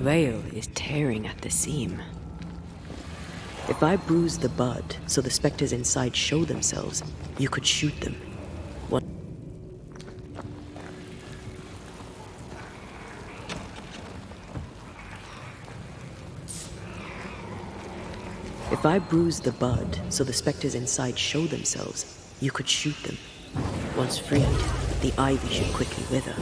veil is tearing at the seam. If I bruise the bud so the specters inside show themselves, you could shoot them. What? If I bruise the bud so the specters inside show themselves, you could shoot them. Once freed, the ivy should quickly wither.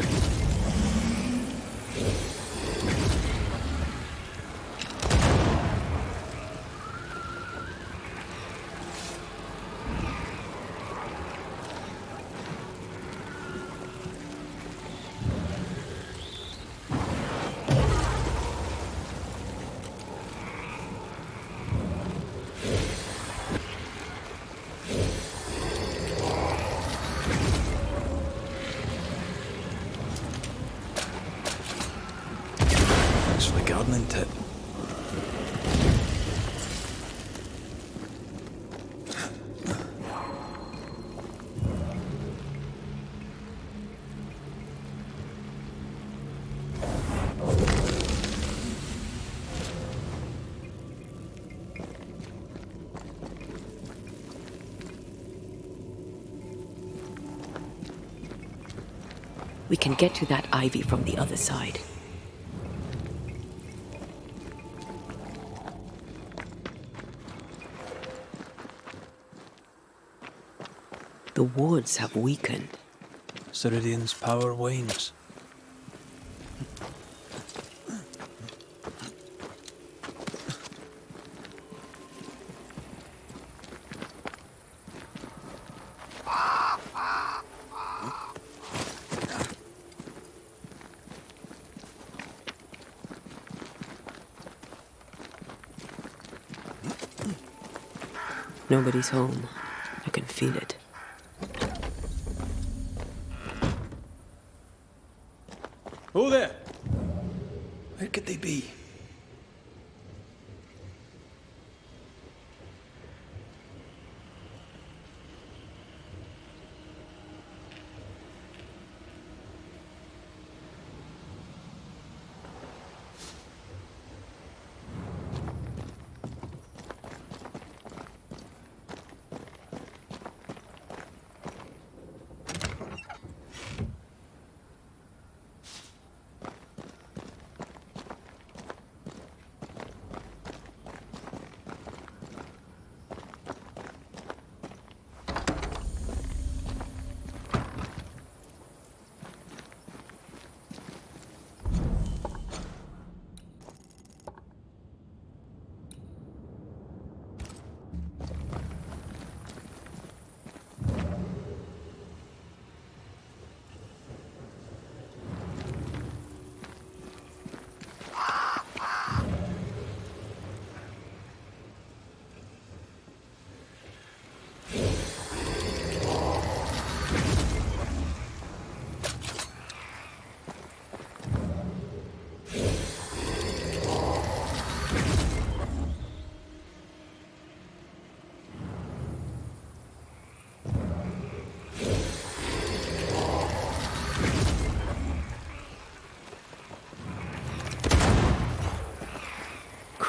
Gardening tip. We can get to that ivy from the other side. The wards have weakened. Ceridian's power wanes. Nobody's home. I can feel it. Oh there! Where could they be?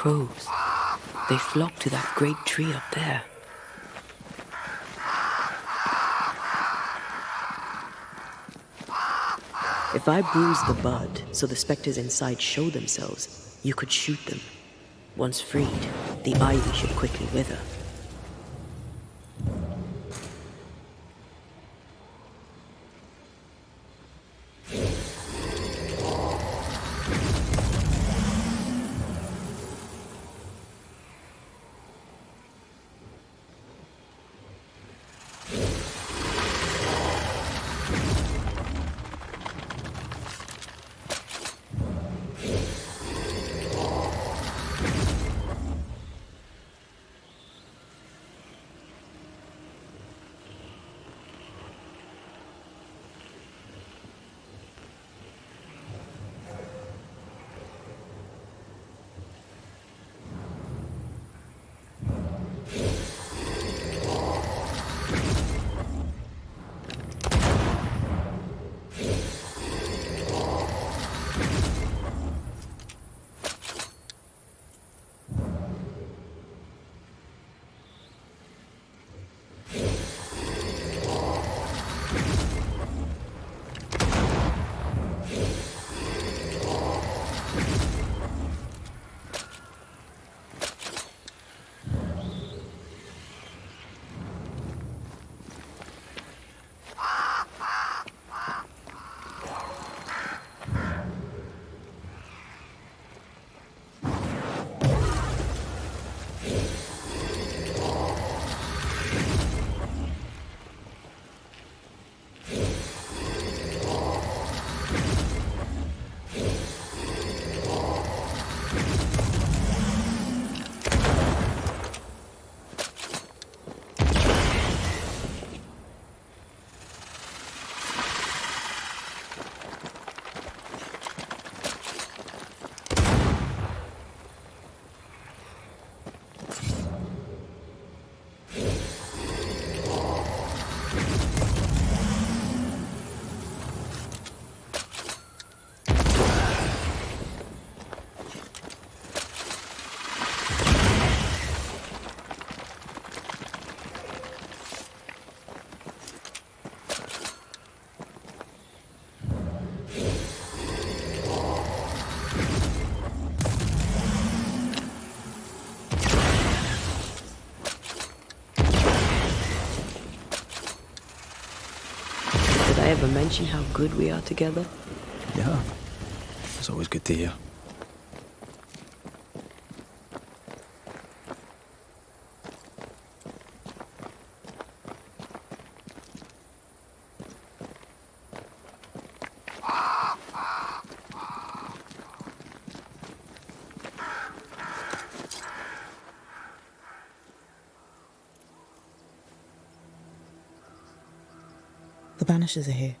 Crows. They flock to that great tree up there. If I bruise the bud so the specters inside show themselves, you could shoot them. Once freed, the ivy should quickly wither. ever mention how good we are together? Yeah. It's always good to hear. The Banishers are here.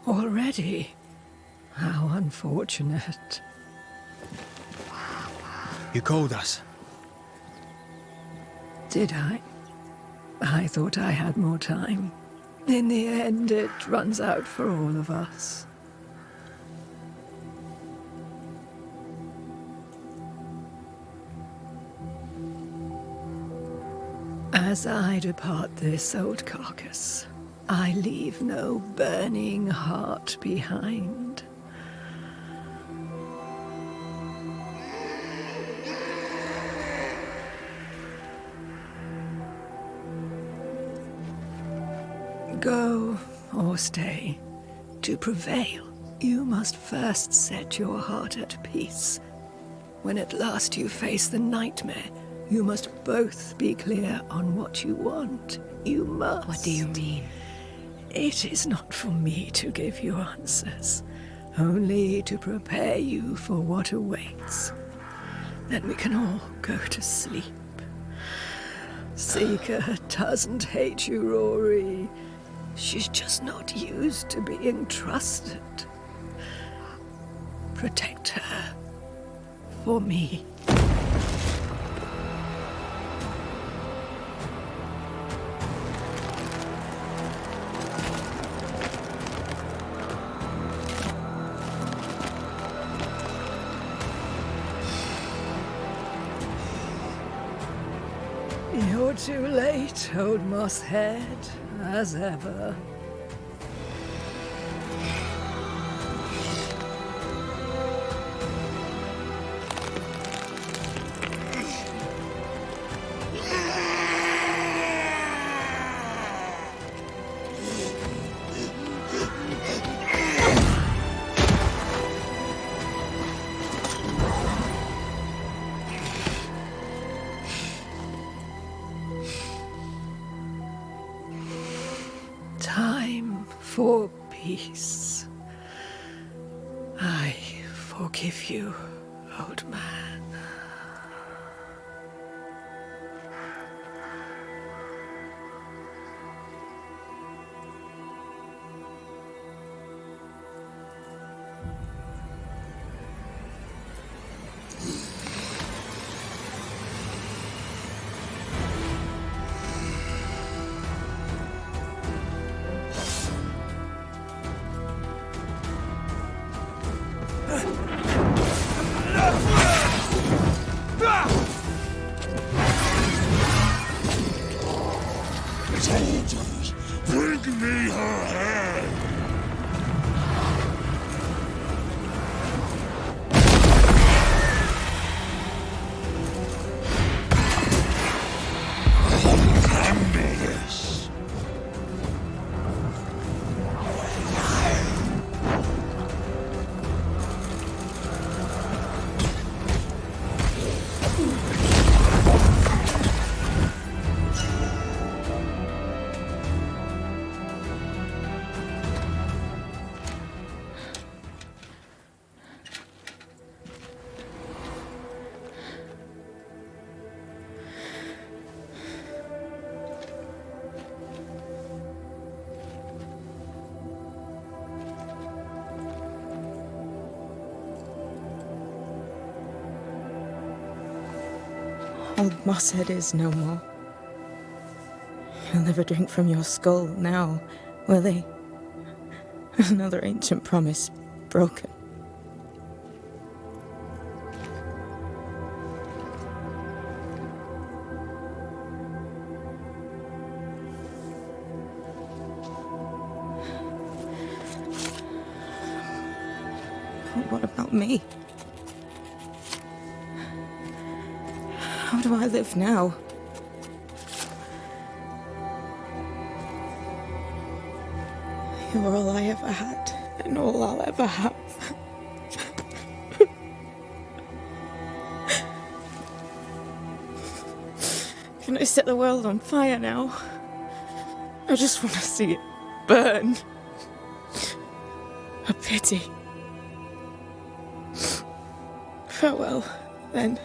Already? How unfortunate. You called us. Did I? I thought I had more time. In the end, it runs out for all of us. As I depart this old carcass, I leave no burning heart behind. Go or stay. To prevail, you must first set your heart at peace. When at last you face the nightmare, you must both be clear on what you want. You must. What do you mean? It is not for me to give you answers, only to prepare you for what awaits. Then we can all go to sleep. Seeker doesn't hate you, Rory. She's just not used to being trusted. Protect her. For me. You're too late, old mosshead, as ever. Time for peace. I forgive you, old man. Soldiers, bring me her head! I'll handle this! Old Mosshead is no more. He'll never drink from your skull now, will he? Another ancient promise broken. But what about me? How do I live now? You're all I ever had, and all I'll ever have. Can I set the world on fire now? I just want to see it burn. A pity. Farewell, then.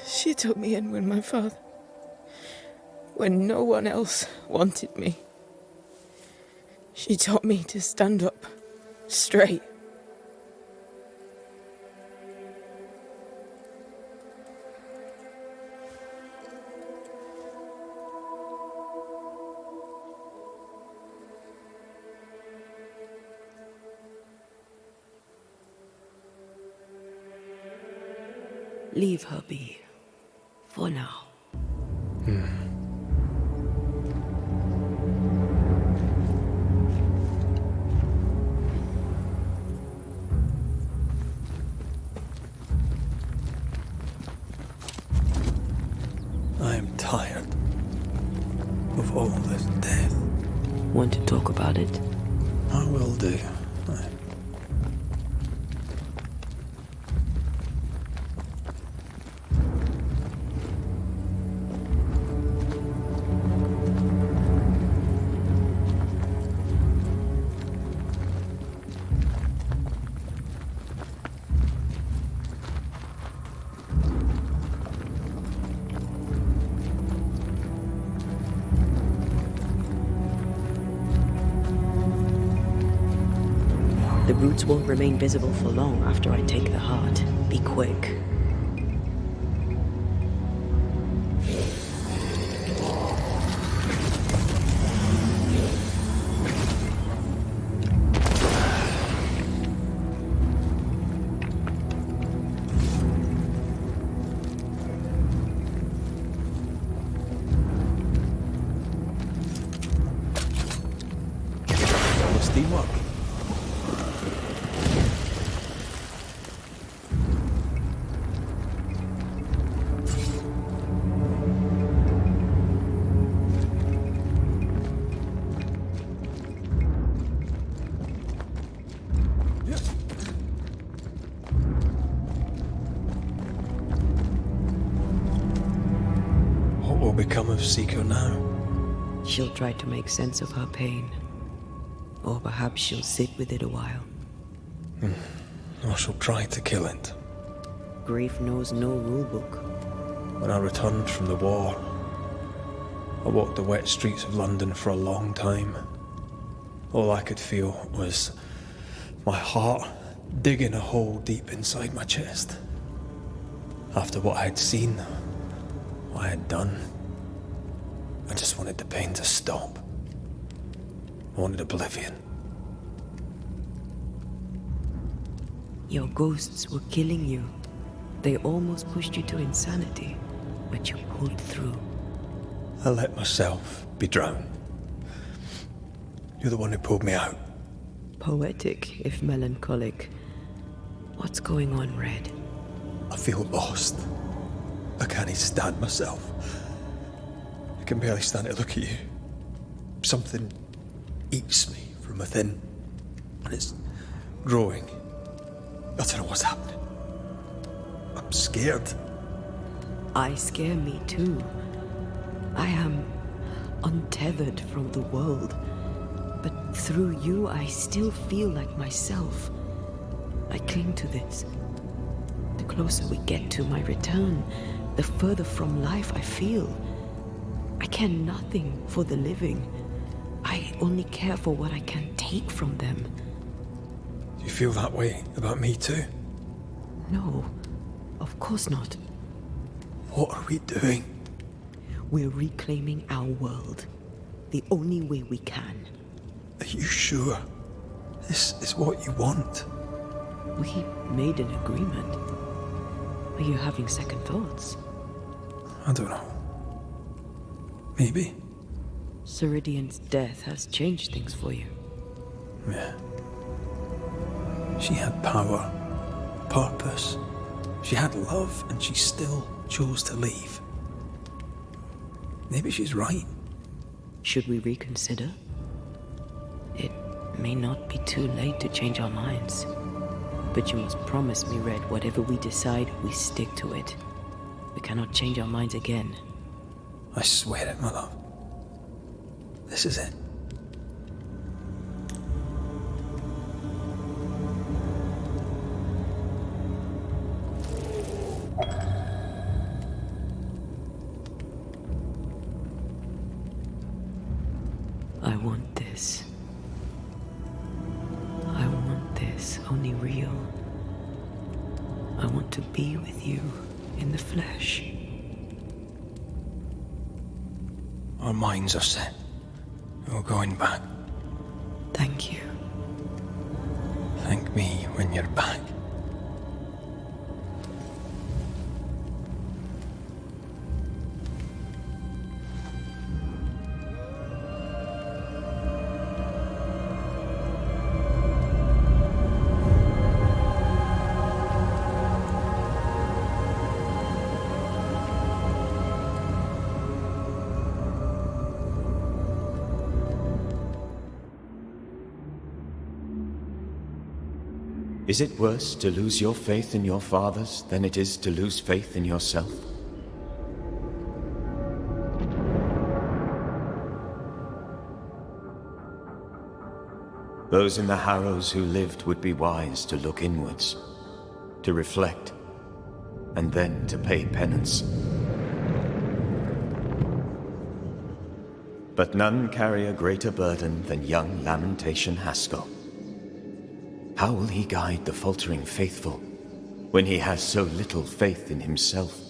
She took me in when no one else wanted me. She taught me to stand up straight. Leave her be. For now. I am tired of all this death. Want to talk about it? I will do. The roots won't remain visible for long after I take the heart. Be quick. What's the work? What will become of Seeker now? She'll try to make sense of her pain. Or perhaps she'll sit with it a while. I shall try to kill it. Grief knows no rulebook. When I returned from the war, I walked the wet streets of London for a long time. All I could feel was my heart digging a hole deep inside my chest. After what I had seen, what I had done, I just wanted the pain to stop. I wanted oblivion. Your ghosts were killing you. They almost pushed you to insanity, but you pulled through. I let myself be drowned. You're the one who pulled me out. Poetic, if melancholic. What's going on, Red? I feel lost. I can't even stand myself. I can barely stand to look at you. Something eats me from within, and it's growing. I don't know what's happening. I'm scared. I scare me too. I am untethered from the world, but through you I still feel like myself. I cling to this. The closer we get to my return, the further from life I feel. I care nothing for the living. I only care for what I can take from them. Do you feel that way about me too? No, of course not. What are we doing? We're reclaiming our world. The only way we can. Are you sure? This is what you want? We made an agreement. Are you having second thoughts? I don't know. Maybe. Ceridian's death has changed things for you. Yeah. She had power, purpose. She had love, and she still chose to leave. Maybe she's right. Should we reconsider? It may not be too late to change our minds. But you must promise me, Red, whatever we decide, we stick to it. We cannot change our minds again. I swear it, my love. This is it. I want this. I want this only real. I want to be with you in the flesh. Our minds are set. We're going back. Thank you. Thank me when you're back. Is it worse to lose your faith in your fathers than it is to lose faith in yourself? Those in the Harrows who lived would be wise to look inwards, to reflect, and then to pay penance. But none carry a greater burden than young Lamentation Haskell. How will he guide the faltering faithful when he has so little faith in himself?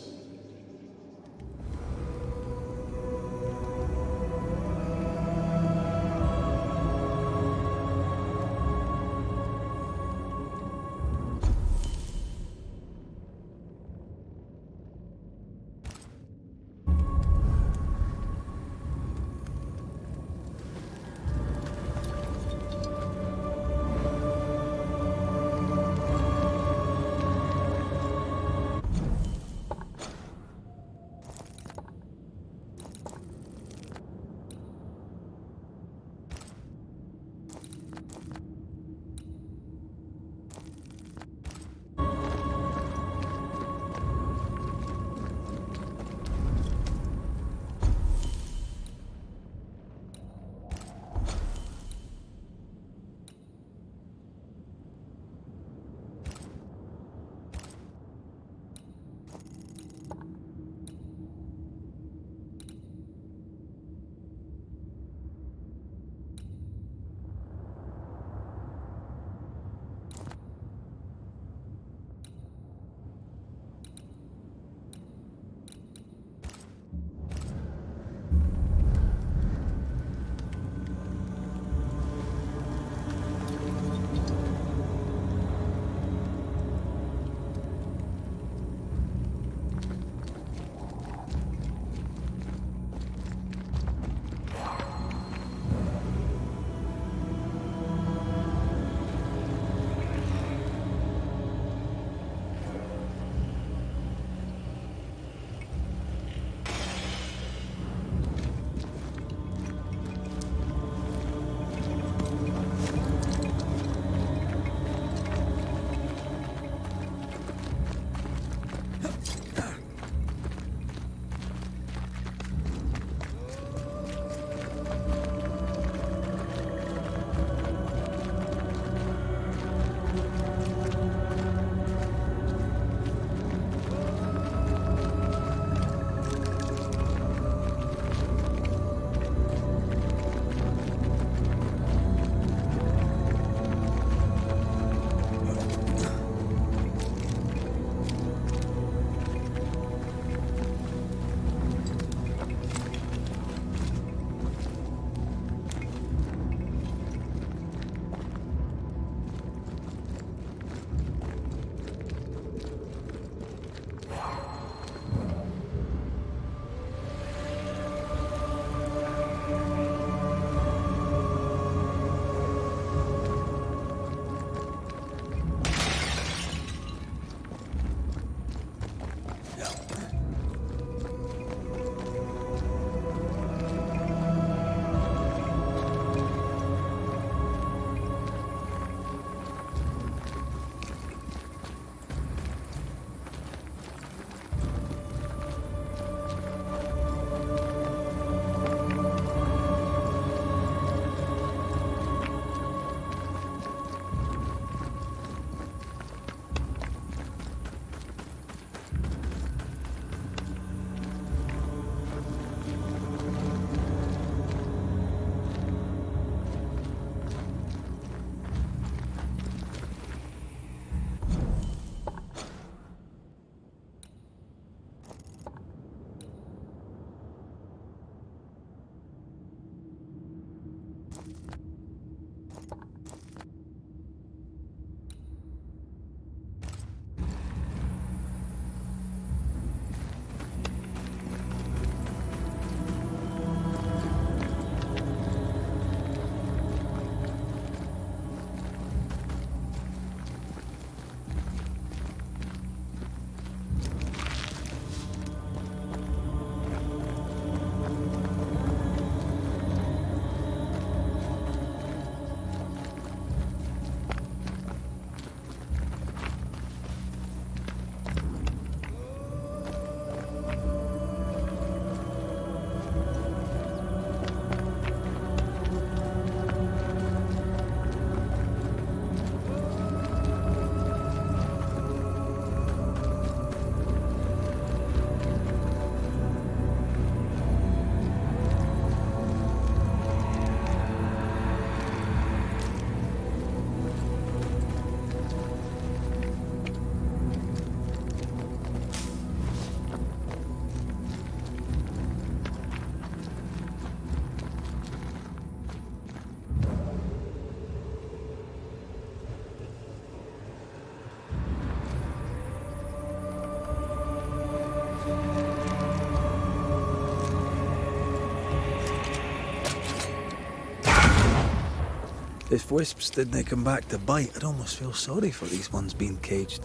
If wisps didn't come back to bite, I'd almost feel sorry for these ones being caged.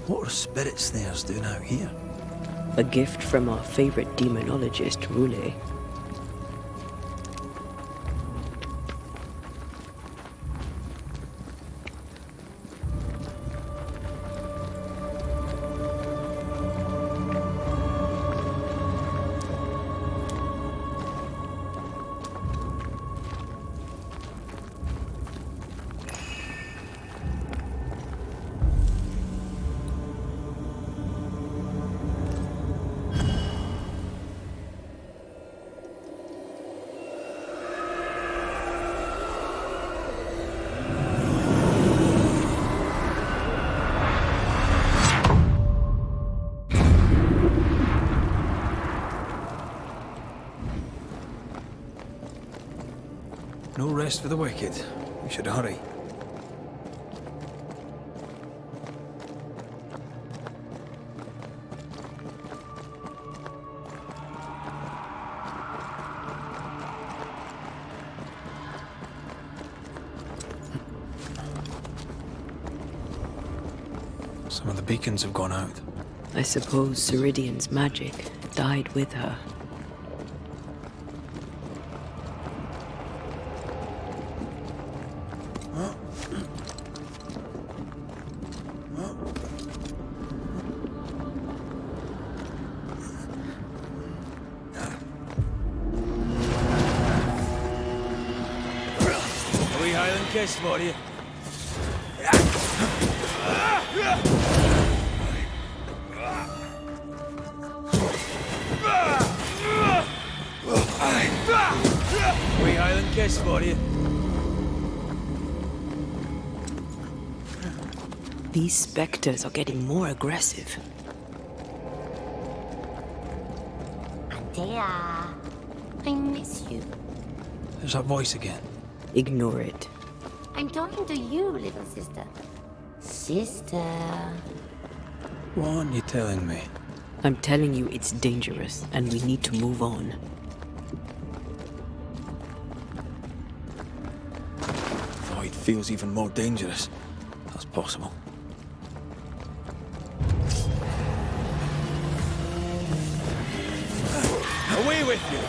What are spirit snares doing out here? A gift from our favorite demonologist, Rule. No rest for the wicked. We should hurry. Some of the beacons have gone out. I suppose Ceridian's magic died with her. A wee Highland kiss for you. Wee Highland kiss for you. These specters are getting more aggressive. Dea, I miss you. There's that voice again. Ignore it. I'm talking to you, little sister. Sister. What are you telling me? I'm telling you it's dangerous, and we need to move on. Void feels even more dangerous. That's possible. Away with you!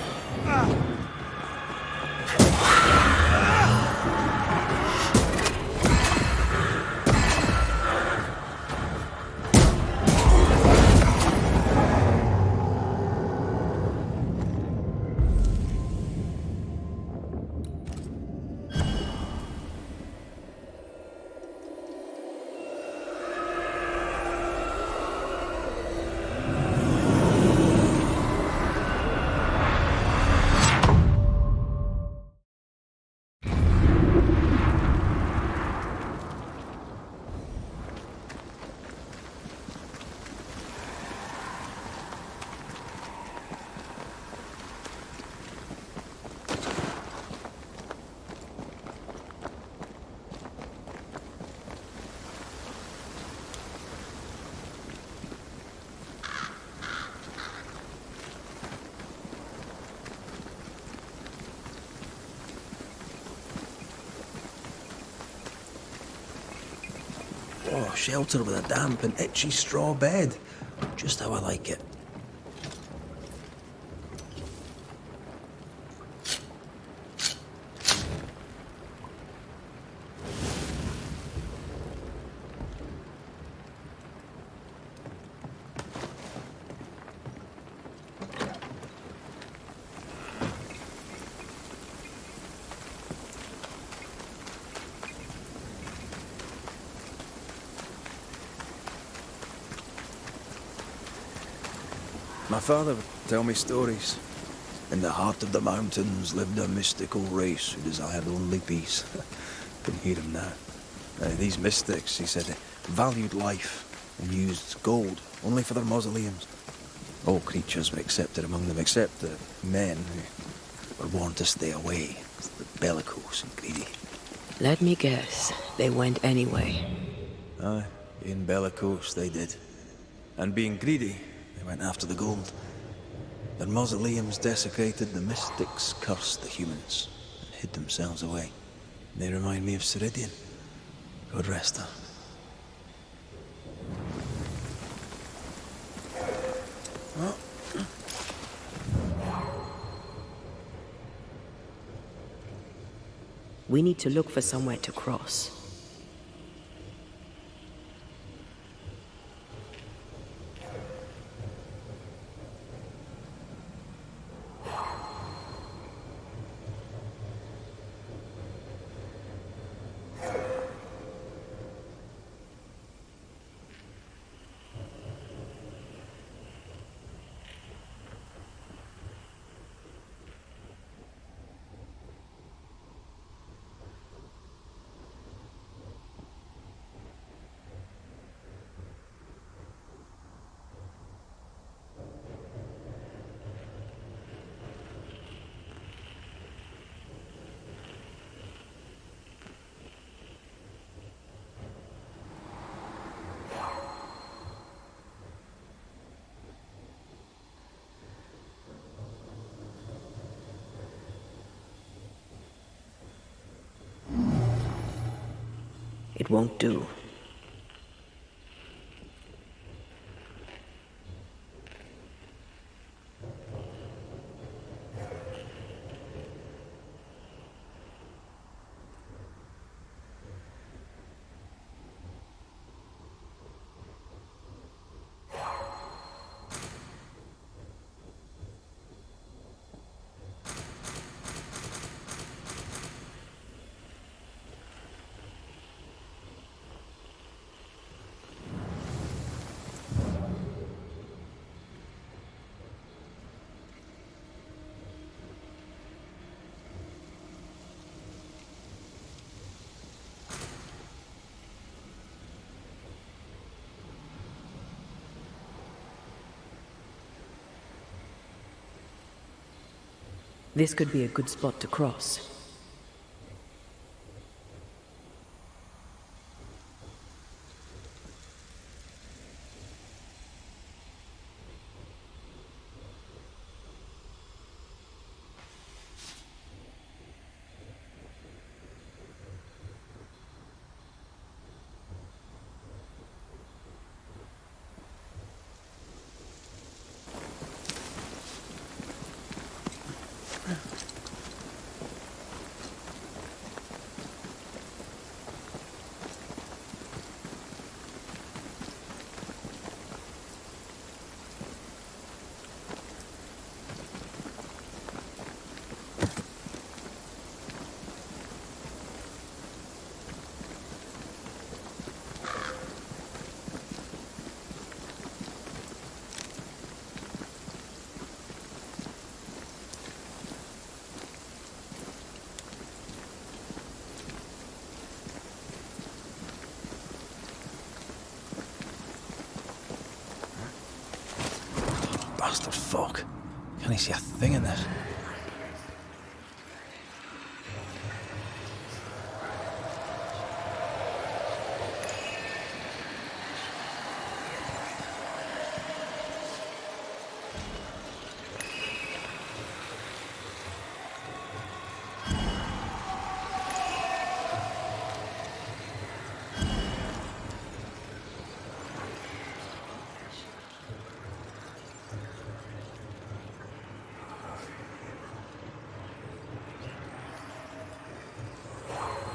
Oh, shelter with a damp and itchy straw bed. Just how I like it. My father would tell me stories. In the heart of the mountains lived a mystical race who desired only peace. Can hear him now. These mystics, he said, valued life and used gold only for their mausoleums. All creatures were accepted among them except the men who were warned to stay away, bellicose and greedy. Let me guess, they went anyway. Aye, being bellicose they did. And being greedy, they went after the gold. Their mausoleums desecrated, the mystics cursed the humans and hid themselves away. They remind me of Ceridian. God rest her. We need to look for somewhere to cross. It won't do. This could be a good spot to cross. Bastard fog. Can't he see a thing in this?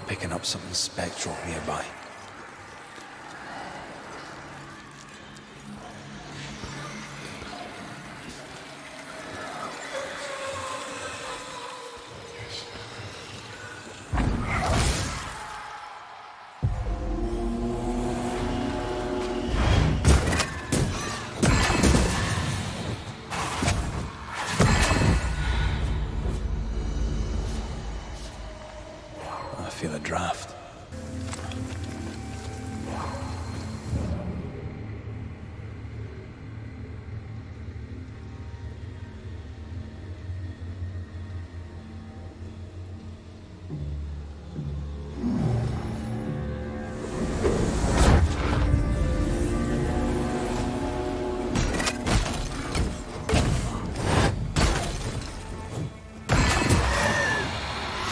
Picking up something spectral nearby. I feel a draft.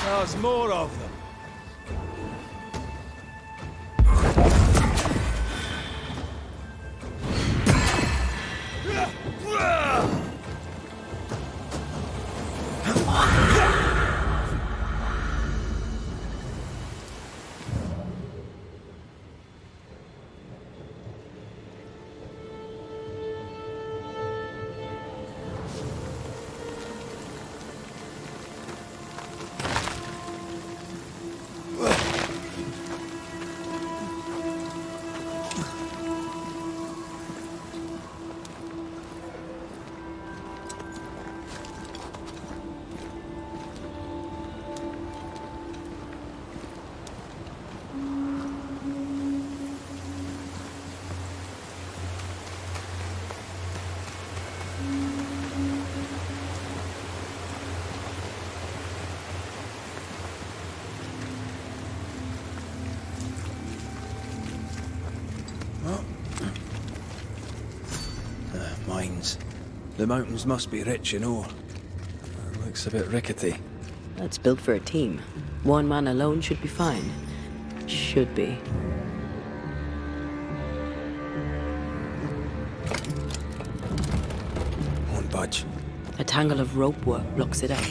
There's more of them. The mountains must be rich in ore. Looks a bit rickety. It's built for a team. One man alone should be fine. Should be. Won't budge. A tangle of rope work blocks it up.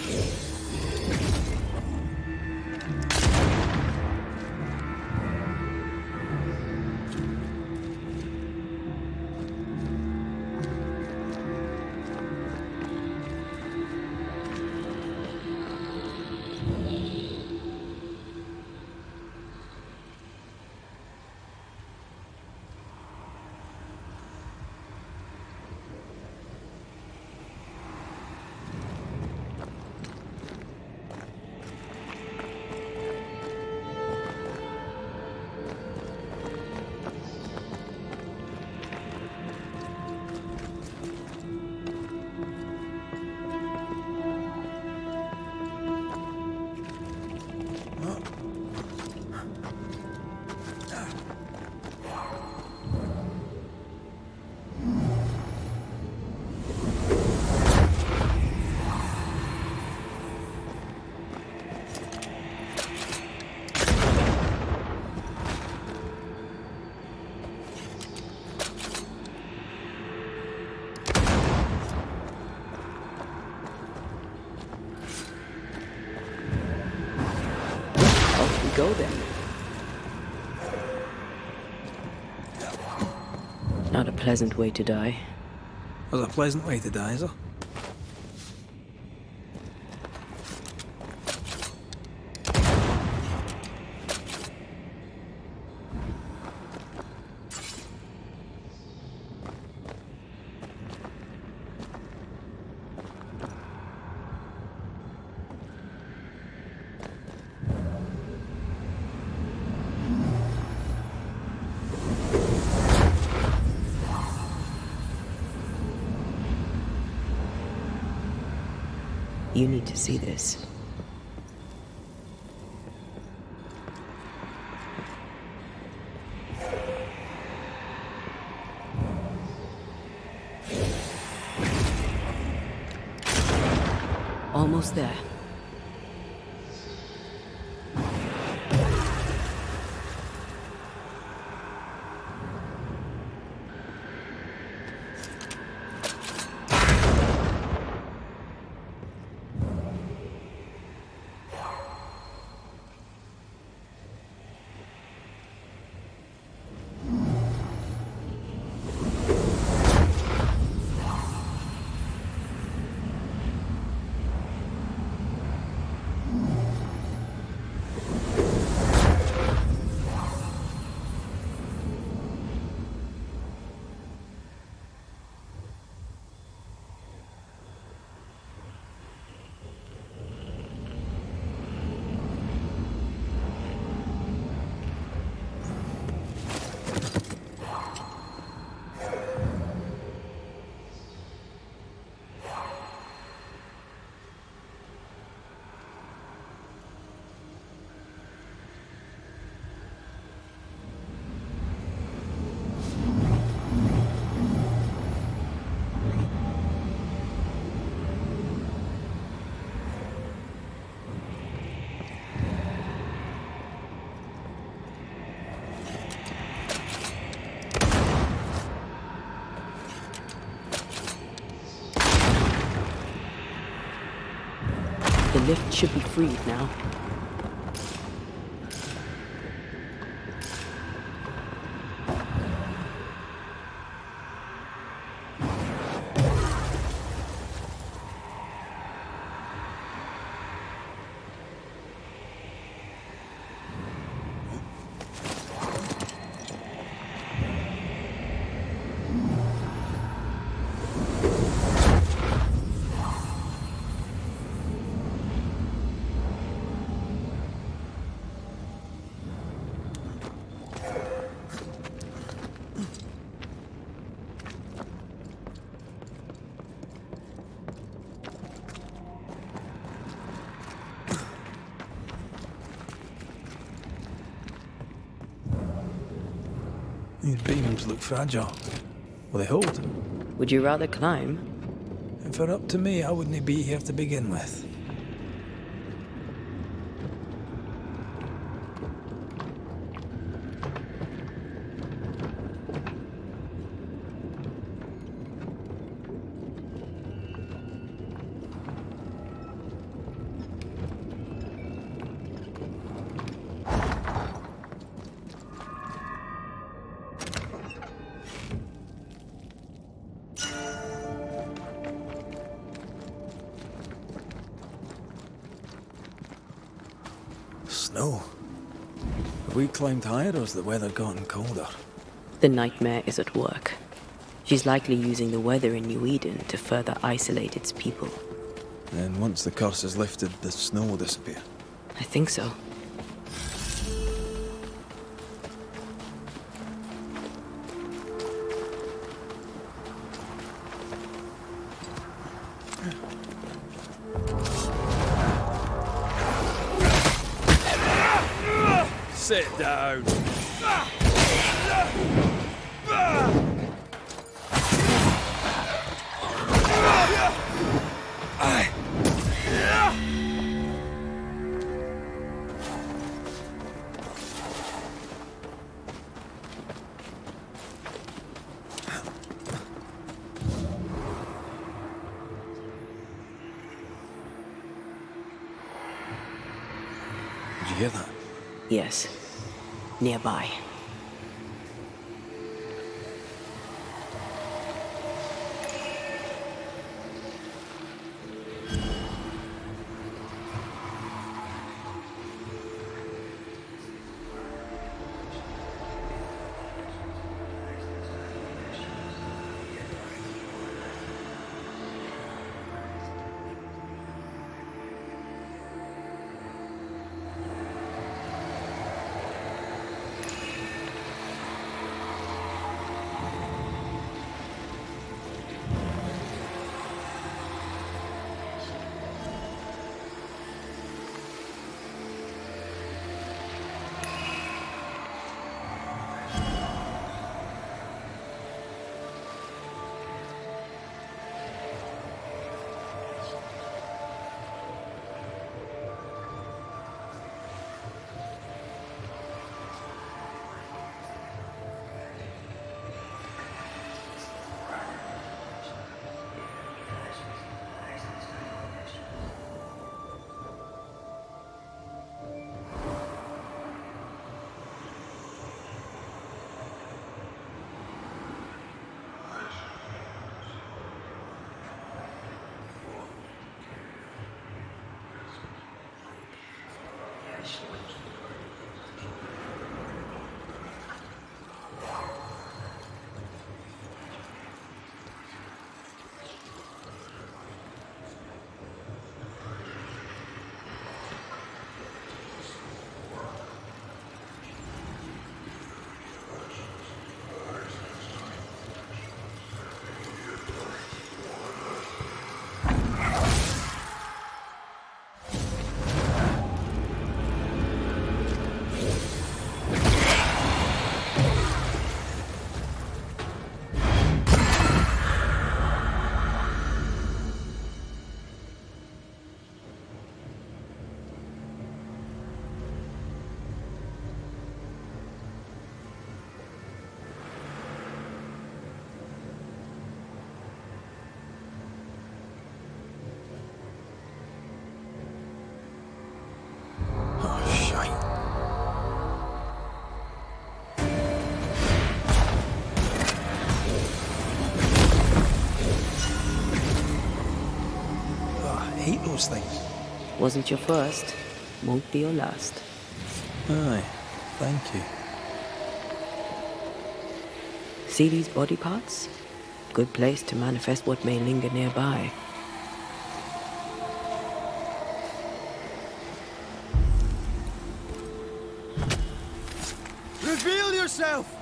Go then. Not a pleasant way to die. There's a pleasant way to die, is there? You need to see this. Almost there. The lift should be freed now. These beams look fragile. Will they hold? Would you rather climb it were up to me, I wouldn't be here to begin with. Snow. Have we climbed higher, or has the weather gotten colder? The nightmare is at work. She's likely using the weather in New Eden to further isolate its people. And once the curse is lifted, the snow will disappear. I think so. Sit down. Did you hear that? Yes. Nearby. Those things. Wasn't your first, won't be your last. Aye, thank you. See these body parts? Good place to manifest what may linger nearby. Reveal yourself!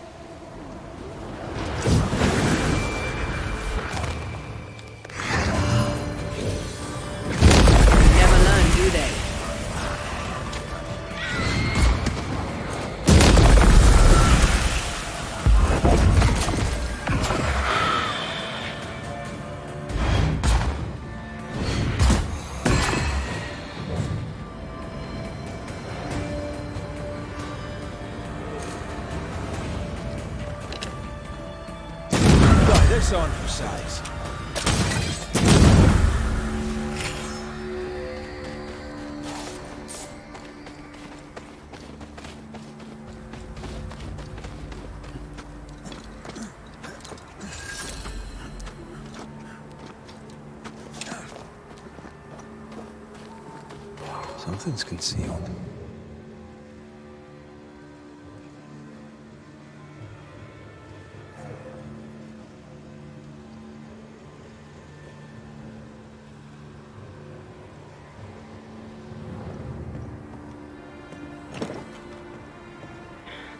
Never learn, do they? Press on for size. Something's concealed.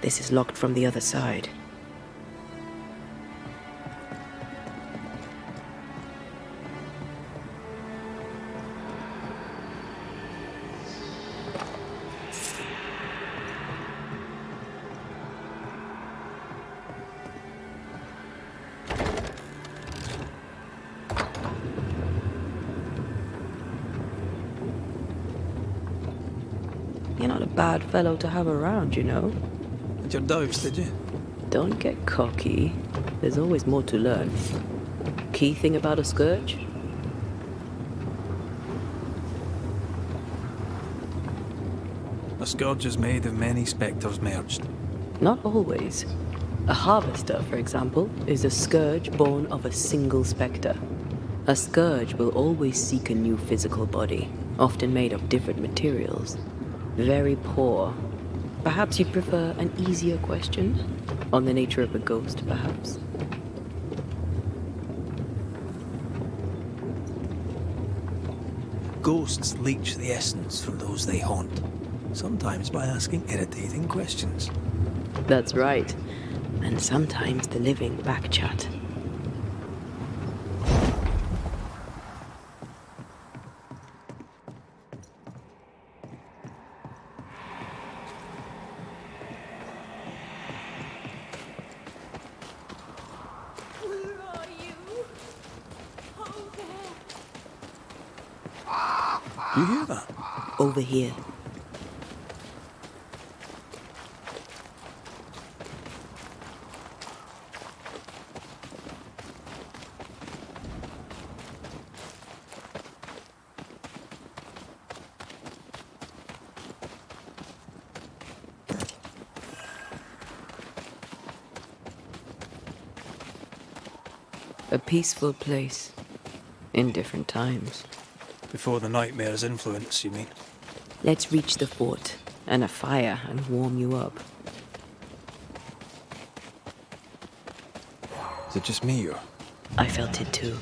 This is locked from the other side. You're not a bad fellow to have around, you know. Had your doubts, did you? Don't get cocky. There's always more to learn. Key thing about a scourge? A scourge is made of many spectres merged. Not always. A harvester, for example, is a scourge born of a single spectre. A scourge will always seek a new physical body, often made of different materials. Very poor. Perhaps you'd prefer an easier question? On the nature of a ghost, perhaps? Ghosts leech the essence from those they haunt, sometimes by asking irritating questions. That's right. And sometimes the living backchat. You hear that? Over here. A peaceful place. In different times. Before the nightmare's influence, you mean? Let's reach the fort and a fire and warm you up. Is it just me, or? I felt it too.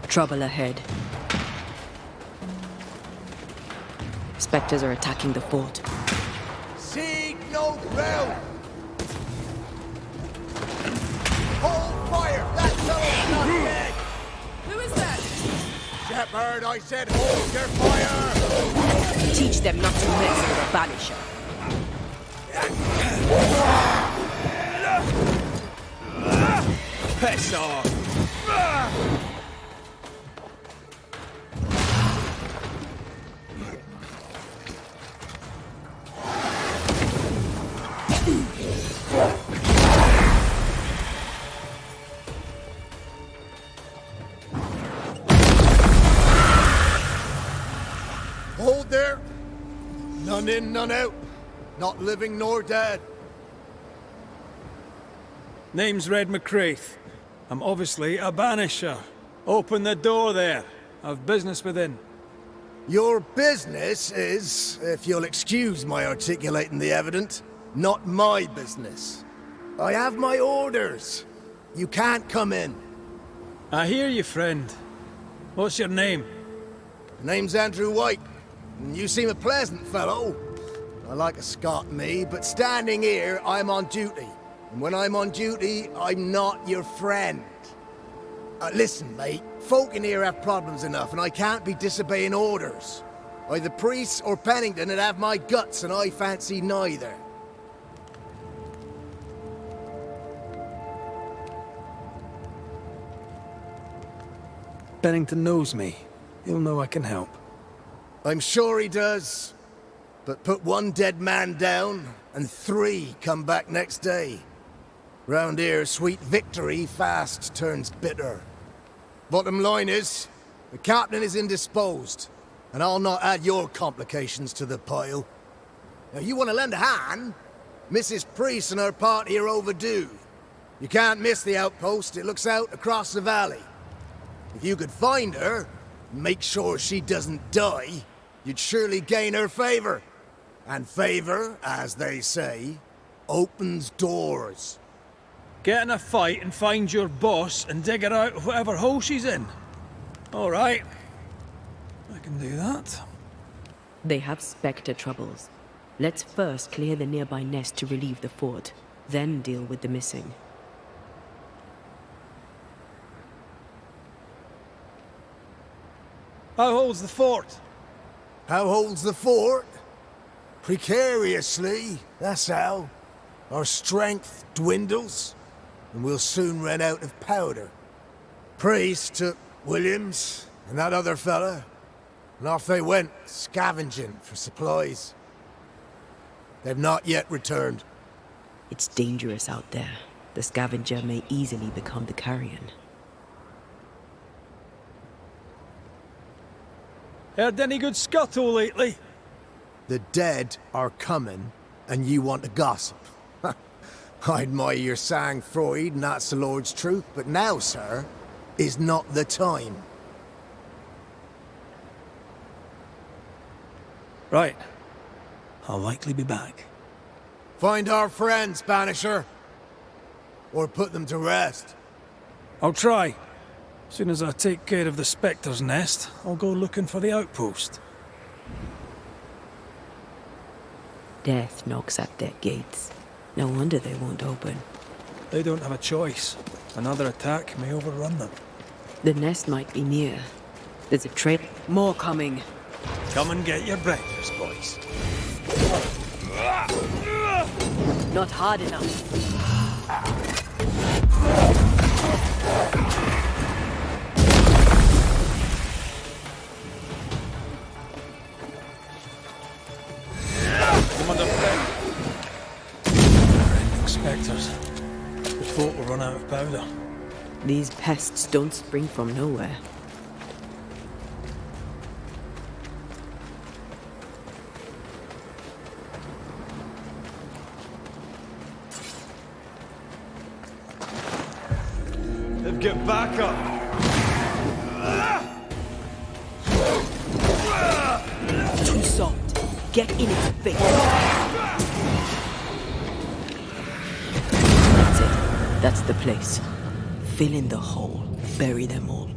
Trouble ahead. Spectres are attacking the fort. Seek no ground! Hold fire! That fellow's not dead! Who is that? Shepherd, I said hold your fire! Teach them not to mess with a banisher. Piss off! Hold there! None in, none out. Not living nor dead. Name's Red McCraith. I'm obviously a banisher. Open the door there. I've business within. Your business is, if you'll excuse my articulating the evident, not my business. I have my orders. You can't come in. I hear you, friend. What's your name? Name's Andrew White. And you seem a pleasant fellow. I like a Scot, me, but standing here, I'm on duty. And when I'm on duty, I'm not your friend. Listen, mate, Folk in here have problems enough, and I can't be disobeying orders. Either priests or Pennington would have my guts, and I fancy neither. Bennington knows me. He'll know I can help. I'm sure he does. But put one dead man down, and 3 come back next day. Round here, sweet victory fast turns bitter. Bottom line is, the captain is indisposed, and I'll not add your complications to the pile. Now, you want to lend a hand? Mrs. Priest and her party are overdue. You can't miss the outpost. It looks out across the valley. If you could find her, and make sure she doesn't die, you'd surely gain her favor. And favor, as they say, opens doors. Get in a fight and find your boss and dig her out of whatever hole she's in. All right. I can do that. They have Spectre troubles. Let's first clear the nearby nest to relieve the fort, then deal with the missing. How holds the fort? How holds the fort? Precariously, that's how. Our strength dwindles, and we'll soon run out of powder. Priest took Williams and that other fella, and off they went, scavenging for supplies. They've not yet returned. It's dangerous out there. The scavenger may easily become the carrion. Heard any good scuttle lately? The dead are coming, and you want to gossip. I admire your sang-froid, and that's the Lord's truth, but now, sir, is not the time. Right. I'll likely be back. Find our friends, Banisher. Or put them to rest. I'll try. As soon as I take care of the Spectre's nest, I'll go looking for the outpost. Death knocks at their gates. No wonder they won't open. They don't have a choice. Another attack may overrun them. The nest might be near. There's a trail. More coming. Come and get your breakfast, boys. Not hard enough. I'm under threat. Never-ending spectres. The fort will run out of powder. These pests don't spring from nowhere. Get back up! Too soft. Get in its face. That's it. That's the place. Fill in the hole. Bury them all.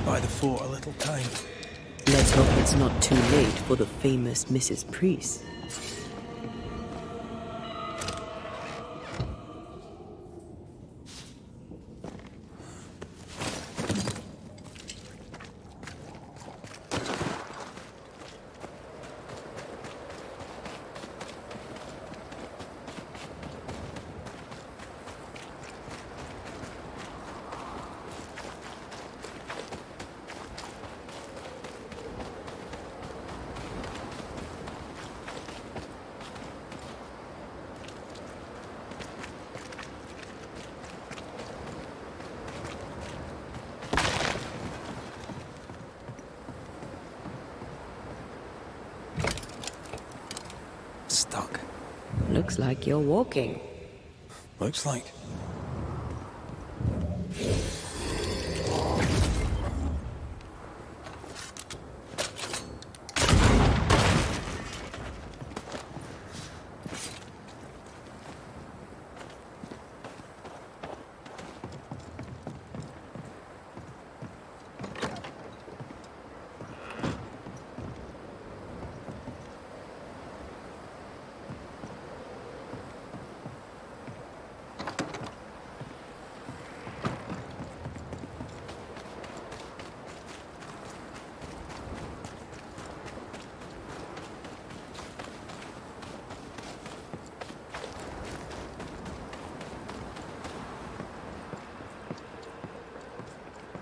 buy the fort a little time. Let's hope it's not too late for the famous Mrs. Priest. Stuck. Looks like you're walking. Looks like.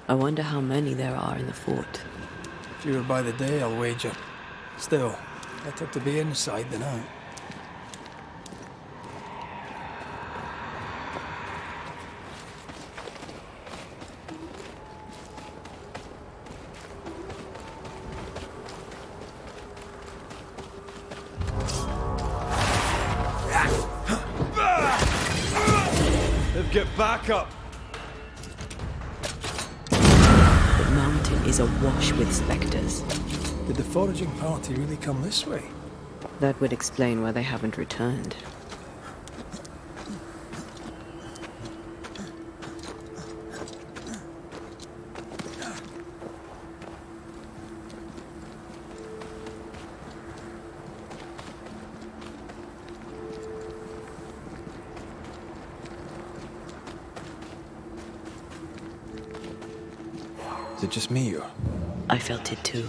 I wonder how many there are in the fort. Fewer by the day, I'll wager. Still, better to be inside than out. They've got backup! The mountain is awash with specters. Did the foraging party really come this way? That would explain why they haven't returned. Is it just me or? I felt it too.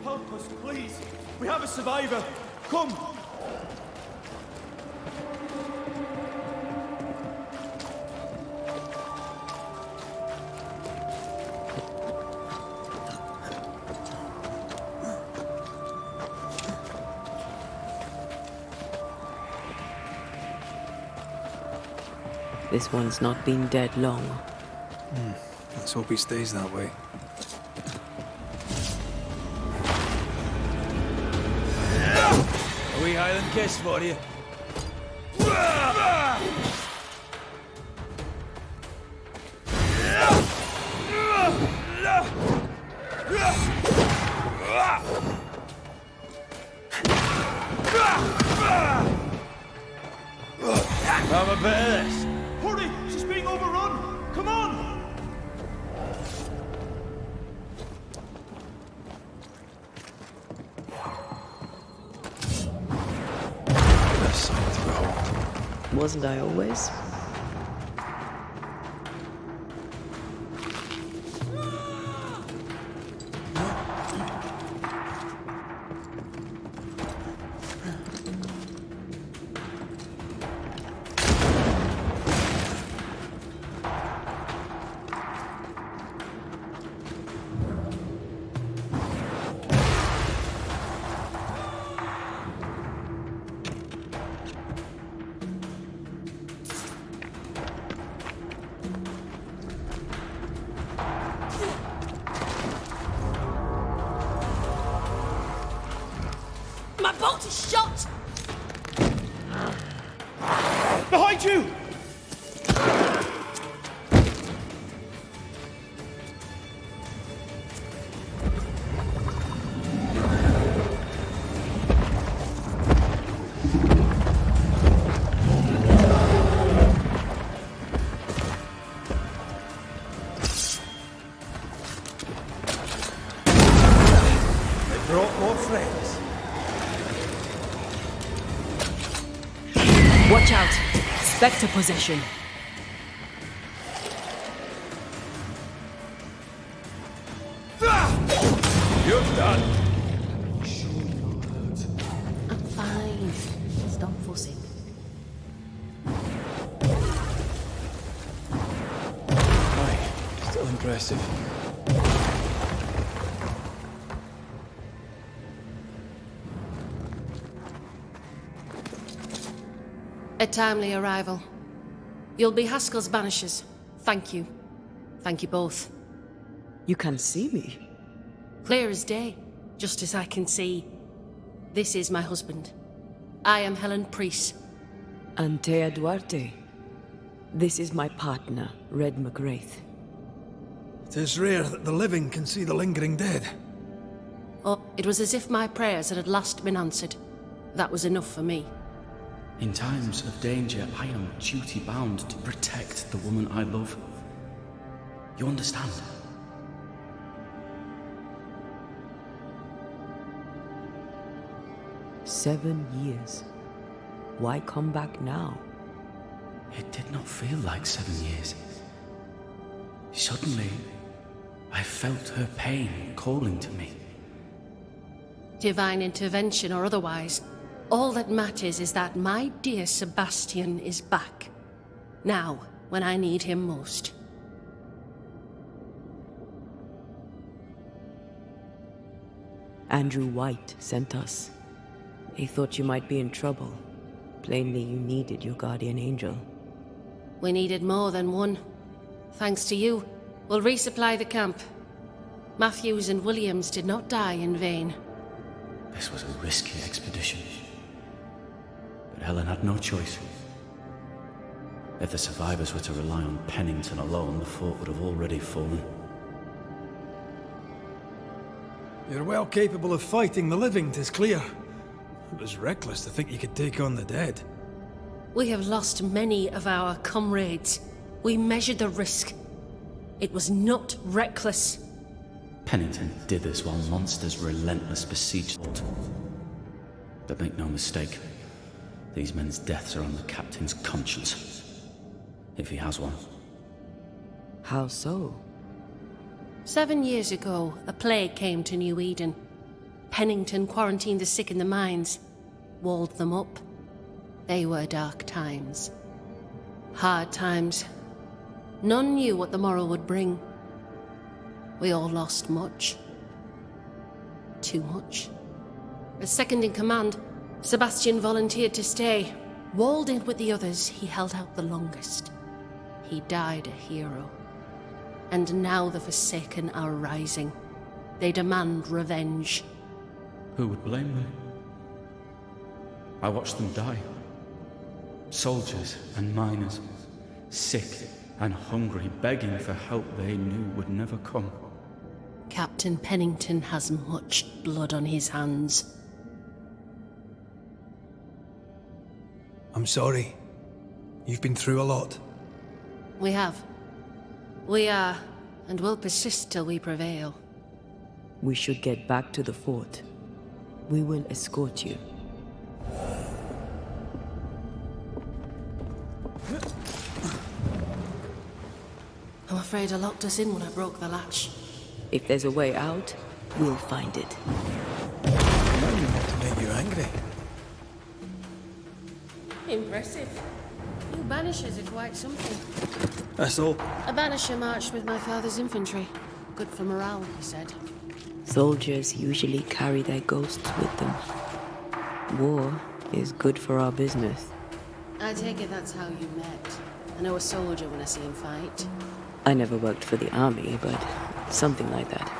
Help us, please! We have a survivor! Come! This one's not been dead long. Let's hope he stays that way. A wee Highland kiss for you. Have a bit of this. Hurry! She's being overrun! Come on! That's something to behold. Wasn't I always? My bolt is shot! Behind you! Brought more friends. Watch out! Spectre possession. You're done. I'm fine. Stop fussing. Aye, still impressive. A timely arrival. You'll be Haskell's banishers. Thank you. Thank you both. You can see me. Clear as day, just as I can see. This is my husband. I am Helen Priest. Antea Duarte. This is my partner, Red McGrath. It is rare that the living can see the lingering dead. Oh, it was as if my prayers had at last been answered. That was enough for me. In times of danger, I am duty-bound to protect the woman I love. You understand? "7 years. Why come back now?" It did not feel like 7 years. Suddenly, I felt her pain calling to me. Divine intervention or otherwise, all that matters is that my dear Sebastian is back. Now, when I need him most. Andrew White sent us. He thought you might be in trouble. Plainly, you needed your guardian angel. We needed more than one. Thanks to you, we'll resupply the camp. Matthews and Williams did not die in vain. This was a risky expedition. But Helen had no choice. If the survivors were to rely on Pennington alone, the fort would have already fallen. You're well capable of fighting the living, 'tis clear. It was reckless to think you could take on the dead. We have lost many of our comrades. We measured the risk. It was not reckless. Pennington did this while monsters relentless besieged the fort. But make no mistake, these men's deaths are on the captain's conscience. If he has one. How so? 7 years ago, a plague came to New Eden. Pennington quarantined the sick in the mines, walled them up. They were dark times. Hard times. None knew what the morrow would bring. We all lost much. Too much. As second in command, Sebastian volunteered to stay. Walled in with the others, he held out the longest. He died a hero. And now the Forsaken are rising. They demand revenge. Who would blame them? I watched them die. Soldiers and miners, sick and hungry, begging for help they knew would never come. Captain Pennington has much blood on his hands. I'm sorry. You've been through a lot. We have. We are, and will persist till we prevail. We should get back to the fort. We will escort you. I'm afraid I locked us in when I broke the latch. If there's a way out, we'll find it. Not to make you angry. Impressive. You banishers are quite something. That's all. A banisher marched with my father's infantry. Good for morale, he said. Soldiers usually carry their ghosts with them. War is good for our business. I take it that's how you met. I know a soldier when I see him fight. I never worked for the army, but something like that.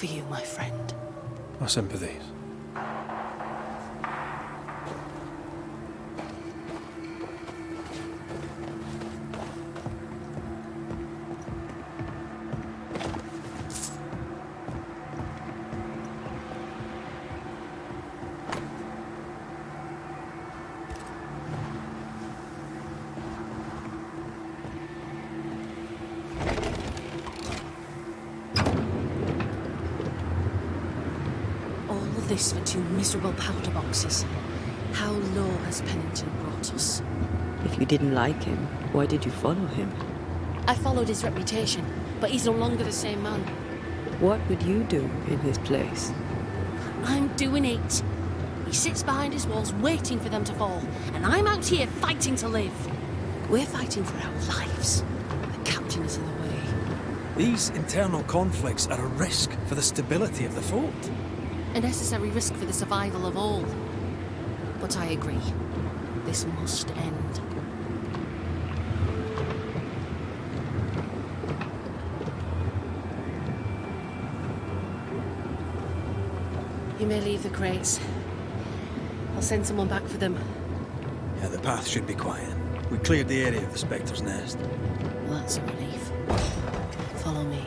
for you, my friend. My sympathies. This for 2 miserable powder boxes. How low has Pennington brought us? If you didn't like him, why did you follow him? I followed his reputation, but he's no longer the same man. What would you do in his place? I'm doing it. He sits behind his walls waiting for them to fall, and I'm out here fighting to live. We're fighting for our lives. The captain is in the way. These internal conflicts are a risk for the stability of the fort. A necessary risk for the survival of all. But I agree. This must end. You may leave the crates. I'll send someone back for them. Yeah, the path should be quiet. We cleared the area of the Spectre's nest. Well, that's a relief. Follow me.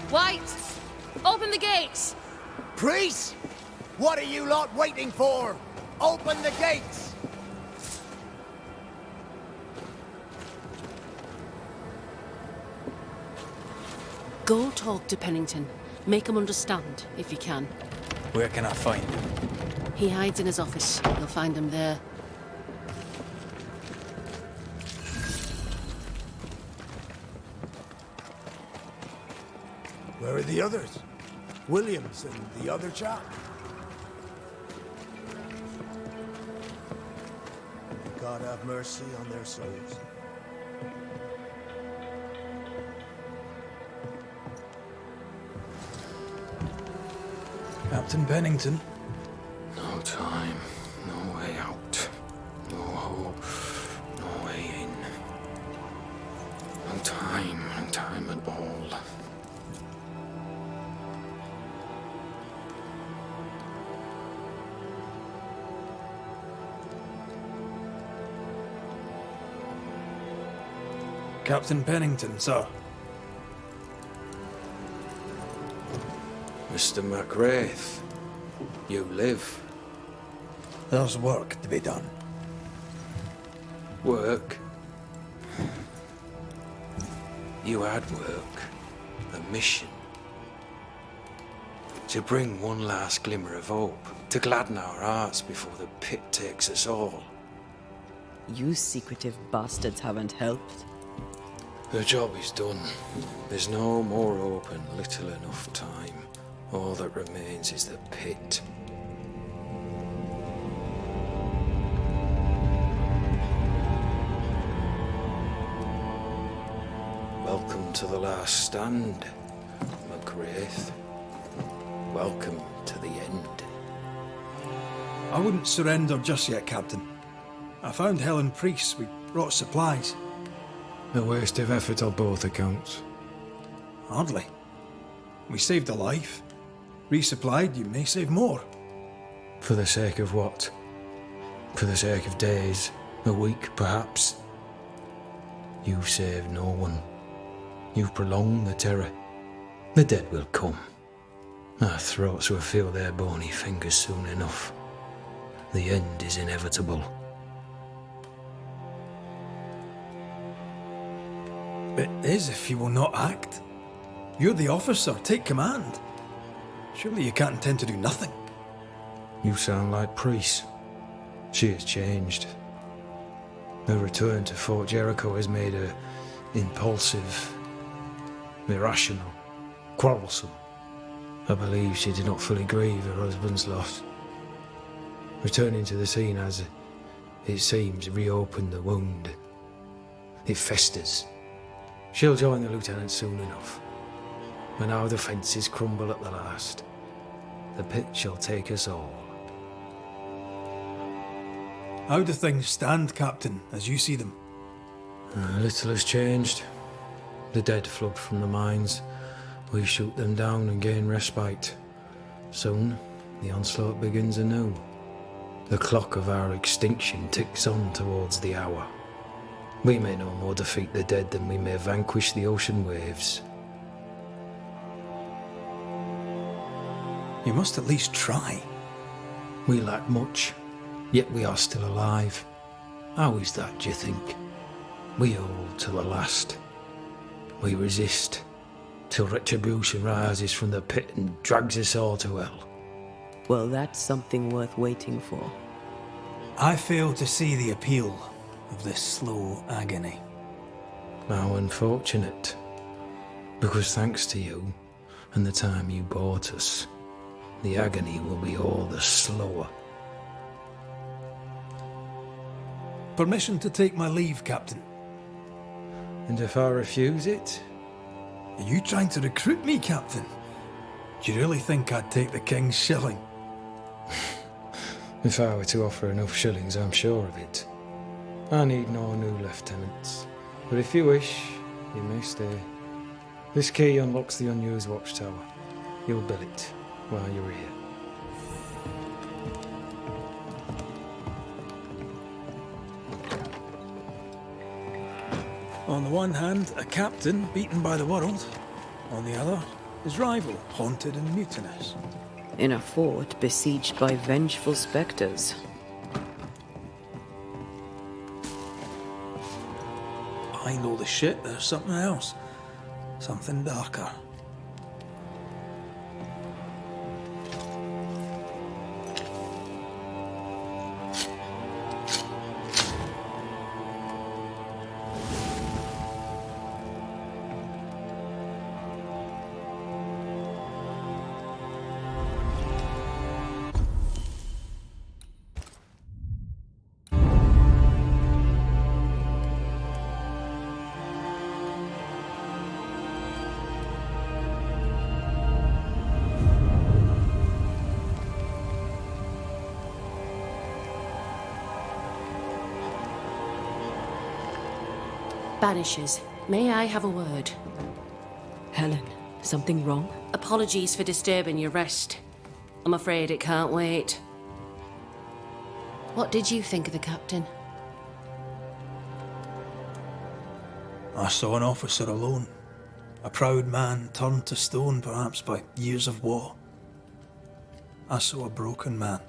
White! Open the gates! Priest! What are you lot waiting for? Open the gates! Go talk to Pennington. Make him understand, if you can. Where can I find him? He hides in his office. You'll find him there. Where are the others? Williams and the other chap? God have mercy on their souls. Captain Pennington. No time, no way out. No hope, no way in. No time at all. Captain Pennington, sir. Mr. McWraith, you live. There's work to be done. Work? You had work. A mission. To bring one last glimmer of hope. To gladden our hearts before the pit takes us all. You secretive bastards haven't helped. The job is done. There's no more hope and little enough time. All that remains is the pit. Welcome to the last stand, McWraith. Welcome to the end. I wouldn't surrender just yet, Captain. I found Helen Priest. We brought supplies. A waste of effort on both accounts. Hardly. We saved a life. Resupplied, you may save more. For the sake of what? For the sake of days, a week perhaps? You've saved no one. You've prolonged the terror. The dead will come. Our throats will feel their bony fingers soon enough. The end is inevitable. It is if you will not act. You're the officer, take command. Surely you can't intend to do nothing. You sound like Priest. She has changed. Her return to Fort Jericho has made her impulsive, irrational, quarrelsome. I believe she did not fully grieve her husband's loss. Returning to the scene has, it seems, reopened the wound. It festers. She'll join the lieutenant soon enough. When our defences crumble at the last, the pit shall take us all. How do things stand, Captain, as you see them? Little has changed. The dead flood from the mines. We shoot them down and gain respite. Soon, the onslaught begins anew. The clock of our extinction ticks on towards the hour. We may no more defeat the dead than we may vanquish the ocean waves. You must at least try. We lack much, yet we are still alive. How is that, do you think? We hold till the last. We resist, till retribution rises from the pit and drags us all to hell. Well, that's something worth waiting for. I fail to see the appeal of this slow agony. How unfortunate. Because thanks to you, and the time you bought us, the agony will be all the slower. Permission to take my leave, Captain. And if I refuse it? Are you trying to recruit me, Captain? Do you really think I'd take the King's shilling? If I were to offer enough shillings, I'm sure of it. I need no new lieutenants. But if you wish, you may stay. This key unlocks the unused watchtower. You'll bill it while you're here. On the one hand, a captain beaten by the world. On the other, his rival, haunted and mutinous. In a fort besieged by vengeful specters. Behind all the shit, there's something else. Something darker. Banishers, may I have a word? Helen, something wrong? Apologies for disturbing your rest. I'm afraid it can't wait. What did you think of the captain? I saw an officer alone. A proud man turned to stone, perhaps by years of war. I saw a broken man.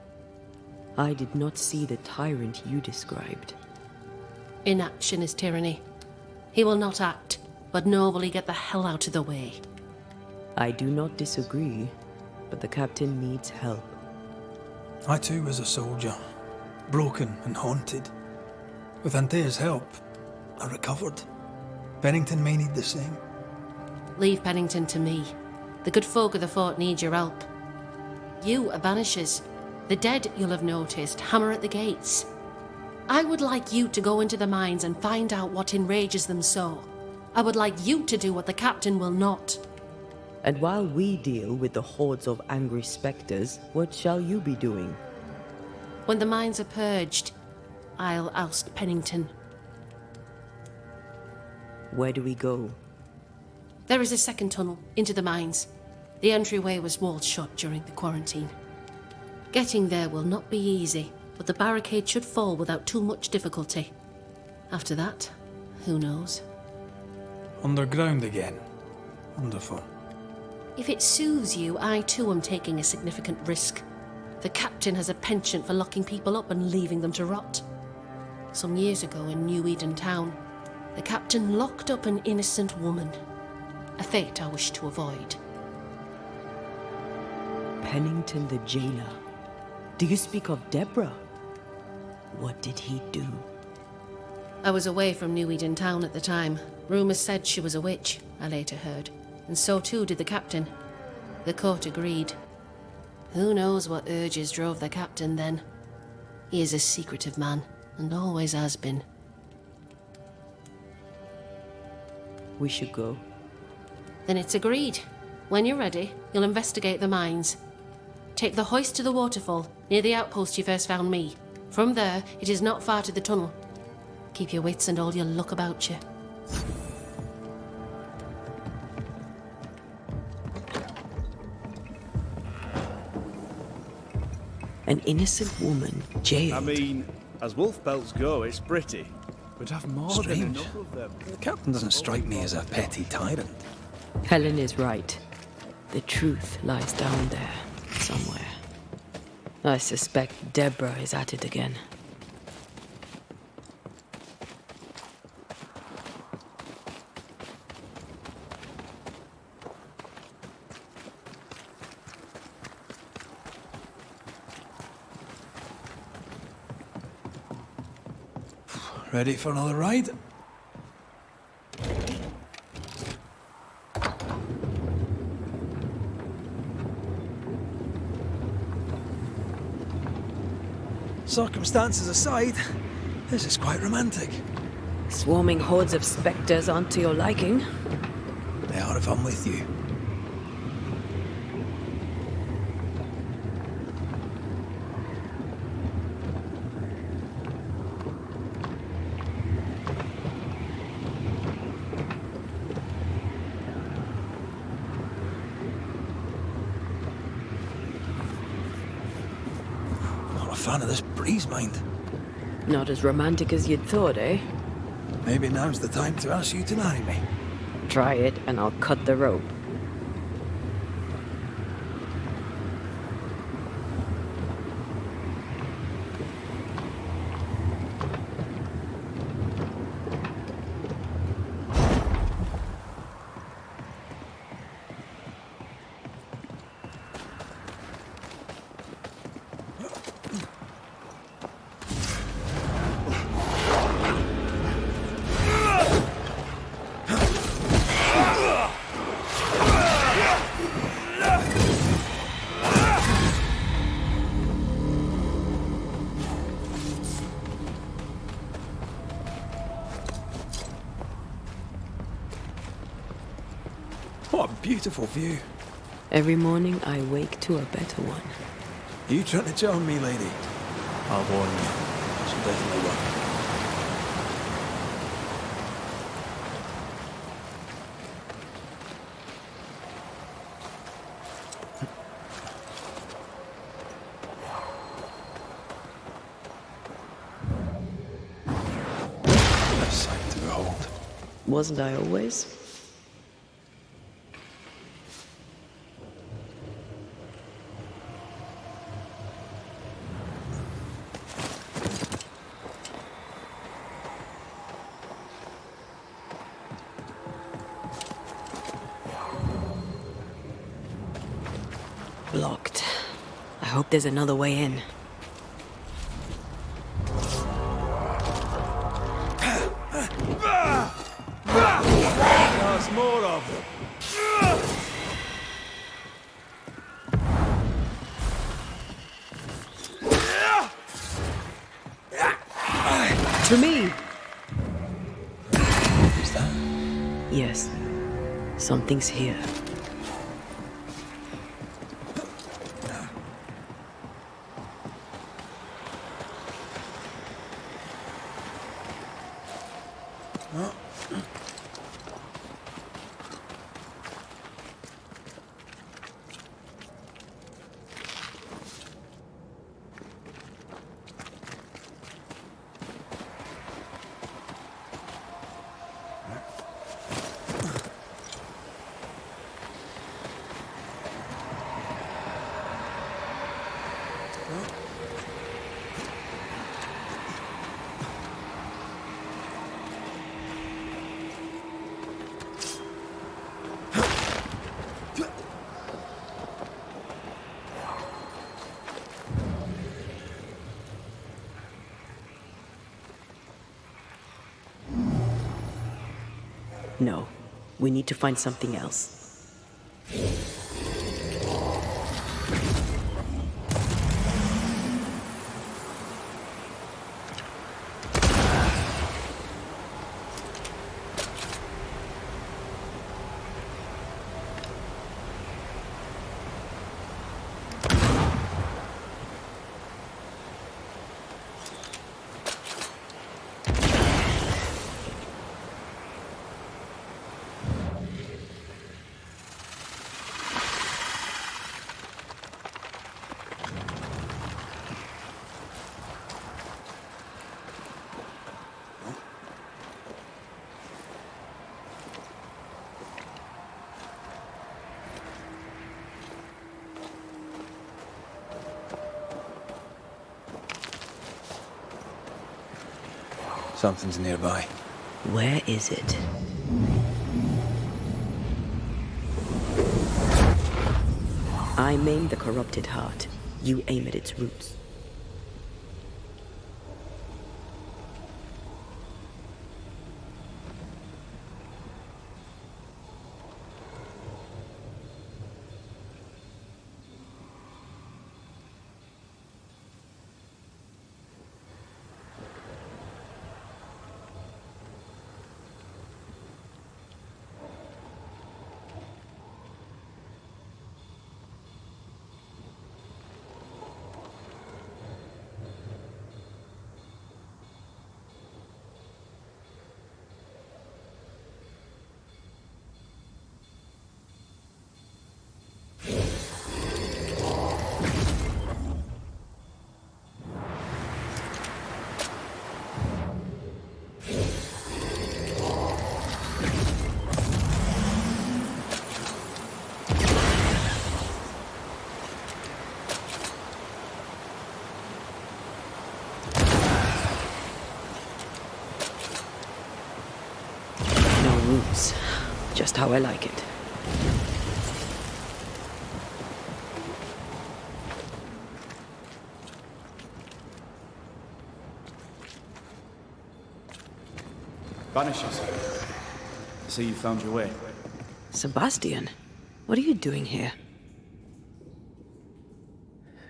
I did not see the tyrant you described. Inaction is tyranny. He will not act, but nobly get the hell out of the way. I do not disagree, but the captain needs help. I too was a soldier, broken and haunted. With Antea's help, I recovered. Pennington may need the same. Leave Pennington to me. The good folk of the fort need your help. You are Banishers. The dead, you'll have noticed, hammer at the gates. I would like you to go into the mines and find out what enrages them so. I would like you to do what the captain will not. And while we deal with the hordes of angry specters, what shall you be doing? When the mines are purged, I'll oust Pennington. Where do we go? There is a second tunnel into the mines. The entryway was walled shut during the quarantine. Getting there will not be easy, but the barricade should fall without too much difficulty. After that, who knows? Underground again. Wonderful. If it soothes you, I too am taking a significant risk. The captain has a penchant for locking people up and leaving them to rot. Some years ago in New Eden town, the captain locked up an innocent woman. A fate I wish to avoid. Pennington the jailer. Do you speak of Deborah? What did he do? I was away from New Eden town at the time. Rumours said she was a witch, I later heard. And so too did the captain. The court agreed. Who knows what urges drove the captain then? He is a secretive man, and always has been. We should go. Then it's agreed. When you're ready, you'll investigate the mines. Take the hoist to the waterfall, near the outpost you first found me. From there, it is not far to the tunnel. Keep your wits and all your luck about you. An innocent woman jailed. I mean, as wolf pelts go, it's pretty. We'd have more than Strange. enough of them. The captain doesn't strike me as a petty tyrant. Helen is right. The truth lies down there, somewhere. I suspect Deborah is at it again. Ready for another ride? Circumstances aside, this is quite romantic. Swarming hordes of spectres aren't to your liking. They are if I'm with you. Not a fan of this breeze, mind. Not as romantic as you'd thought, eh? Maybe now's the time to ask you to marry me. Try it and I'll cut the rope. What a beautiful view. Every morning I wake to a better one. You trying to charm me, lady? I'll warn you. She'll definitely work. A sight to behold. Wasn't I always? Blocked. I hope there's another way in. There's more of them. To me! Is that? Yes. Something's here. No, we need to find something else. Something's nearby. Where is it? I maim the corrupted heart. You aim at its roots. Roots. Just how I like it. Banishers. I see you found your way. Sebastian, what are you doing here?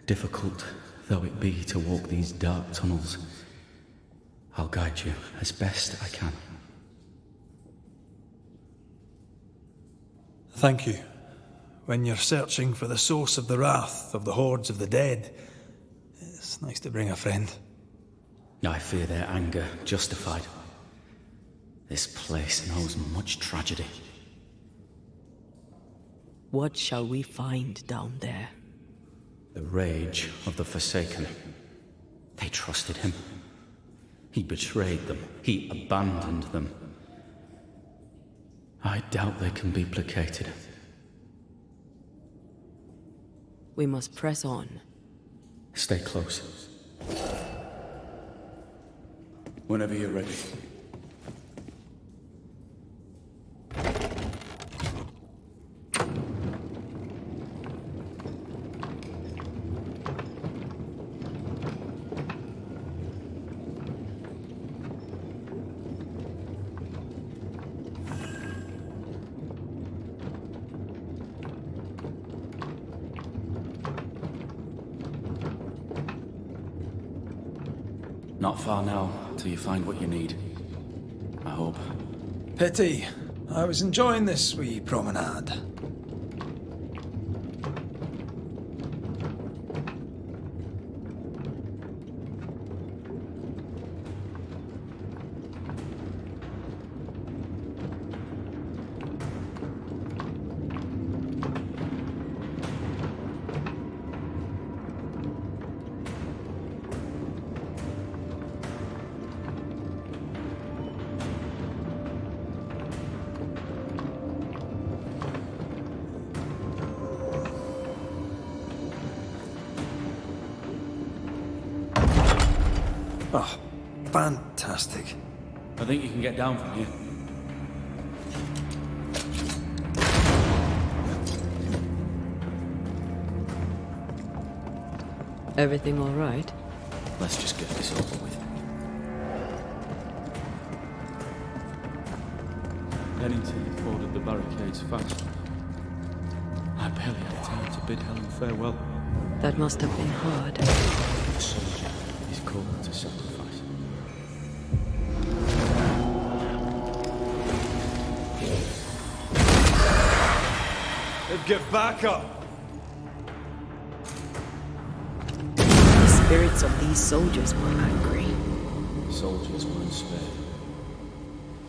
Difficult though it be to walk these dark tunnels, I'll guide you as best I can. Thank you. When you're searching for the source of the wrath of the hordes of the dead, it's nice to bring a friend. I fear their anger justified. This place knows much tragedy. What shall we find down there? The rage of the Forsaken. They trusted him. He betrayed them. He abandoned them. I doubt they can be placated. We must press on. Stay close. Whenever you're ready. Not far now, till you find what you need. I hope. Pity. I was enjoying this wee promenade. Oh, fantastic. I think you can get down from here. Everything all right? Let's just get this over with. Pennington ordered the barricades fast. I barely had time to bid Helen farewell. That must have been hard. A soldier is called to sacrifice. Get back up! The spirits of these soldiers were angry. Soldiers weren't spared.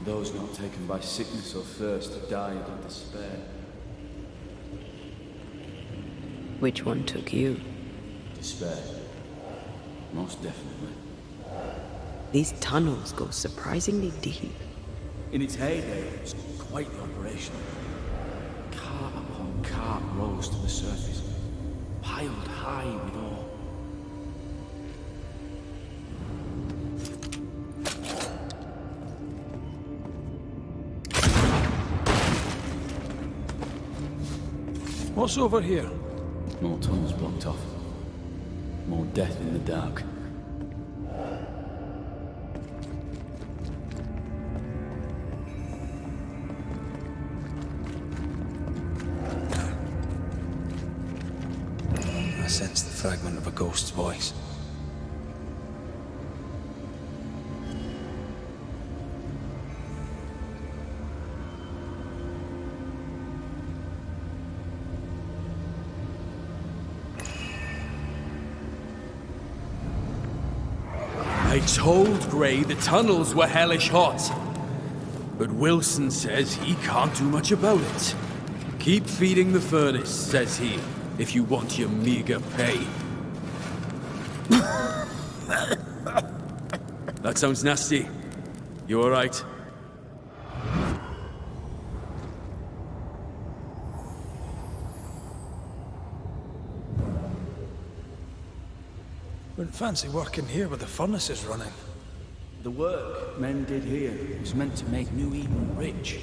Those not taken by sickness or thirst died in despair. Which one took you? Despair. Most definitely. These tunnels go surprisingly deep. In its heyday, it was quite the operation. Cart upon cart rose to the surface, piled high with ore. What's over here? More tunnels blocked off. More death in the dark. I sense the fragment of a ghost's voice. I told Gray the tunnels were hellish hot. But Wilson says he can't do much about it. Keep feeding the furnace, says he, if you want your meager pay. That sounds nasty. You alright? Wouldn't fancy working here with the furnaces running. The work men did here was meant to make New Eden rich.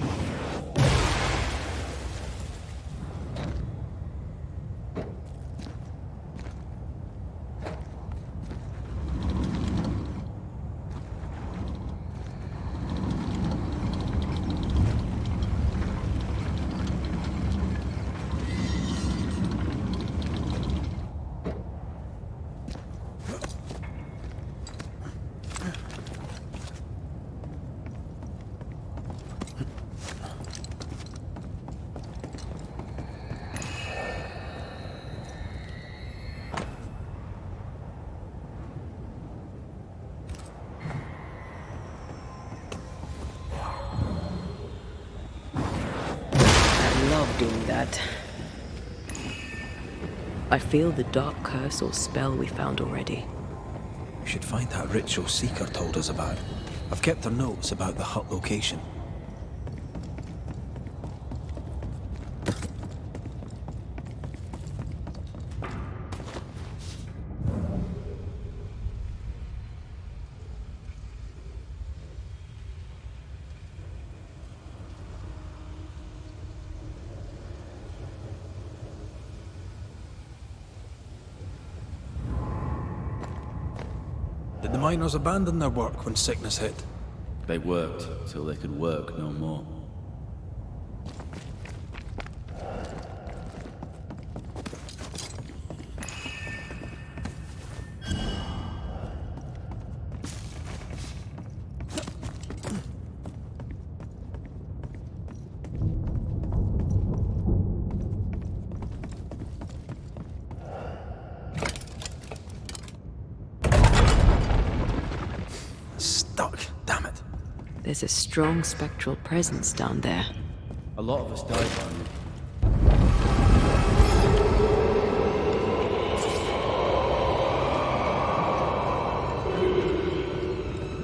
Doing that. I feel the dark curse or spell we found already. We should find that ritual Seeker told us about. I've kept her notes about the hut location. Did the miners abandon their work when sickness hit? They worked till they could work no more. Stuck, damn it. There's a strong spectral presence down there. A lot of us died down here.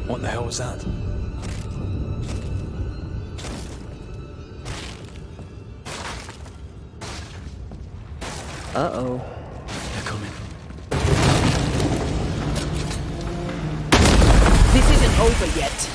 What the hell was that? Uh-oh. They're coming. This isn't over yet.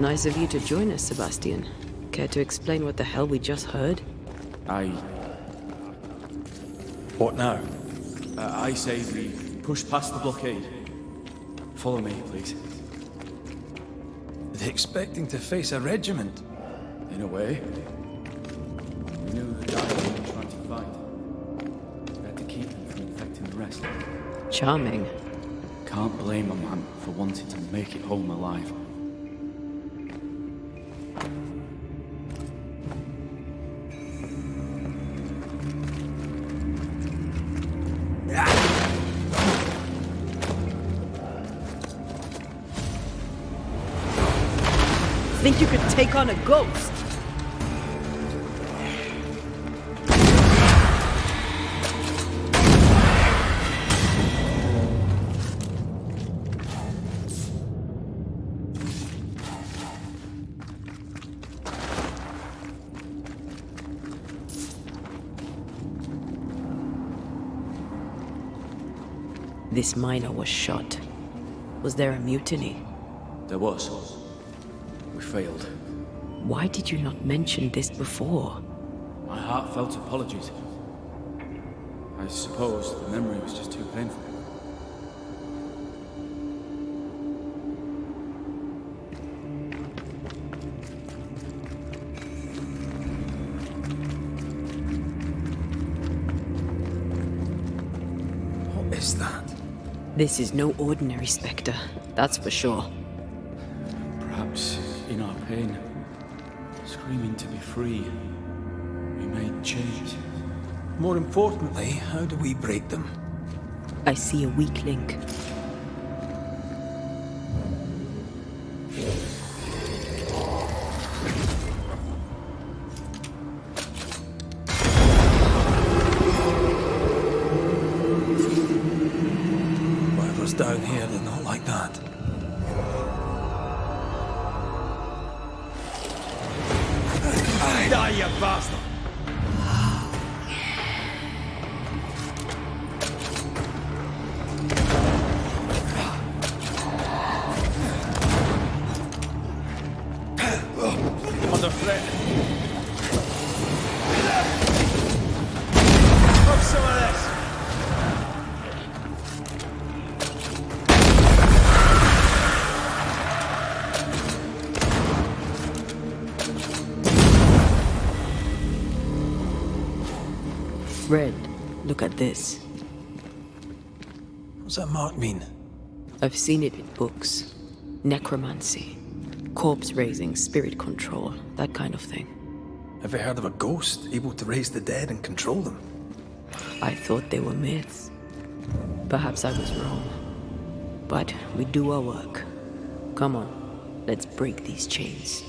Nice of you to join us, Sebastian. Care to explain what the hell we just heard? What now? I say we push past the blockade. Follow me, please. Are they expecting to face a regiment? In a way. We knew the guy we were trying to fight. We had to keep him from infecting the rest. Charming. Can't blame a man for wanting to make it home alive. Think you could take on a ghost? This miner was shot. Was there a mutiny? There was. We failed. Why did you not mention this before? My heartfelt apologies. I suppose the memory was just too painful. What is that? This is no ordinary spectre, that's for sure. Perhaps in our pain, screaming to be free, we made change. More importantly, how do we break them? I see a weak link. Whatever's down here, they're not like that. Die, you bastard! Under threat. Have some of this! Red, look at this. What's that mark mean? I've seen it in books. Necromancy. Corpse raising, spirit control, that kind of thing. Have you heard of a ghost able to raise the dead and control them? I thought they were myths. Perhaps I was wrong. But we do our work. Come on, let's break these chains.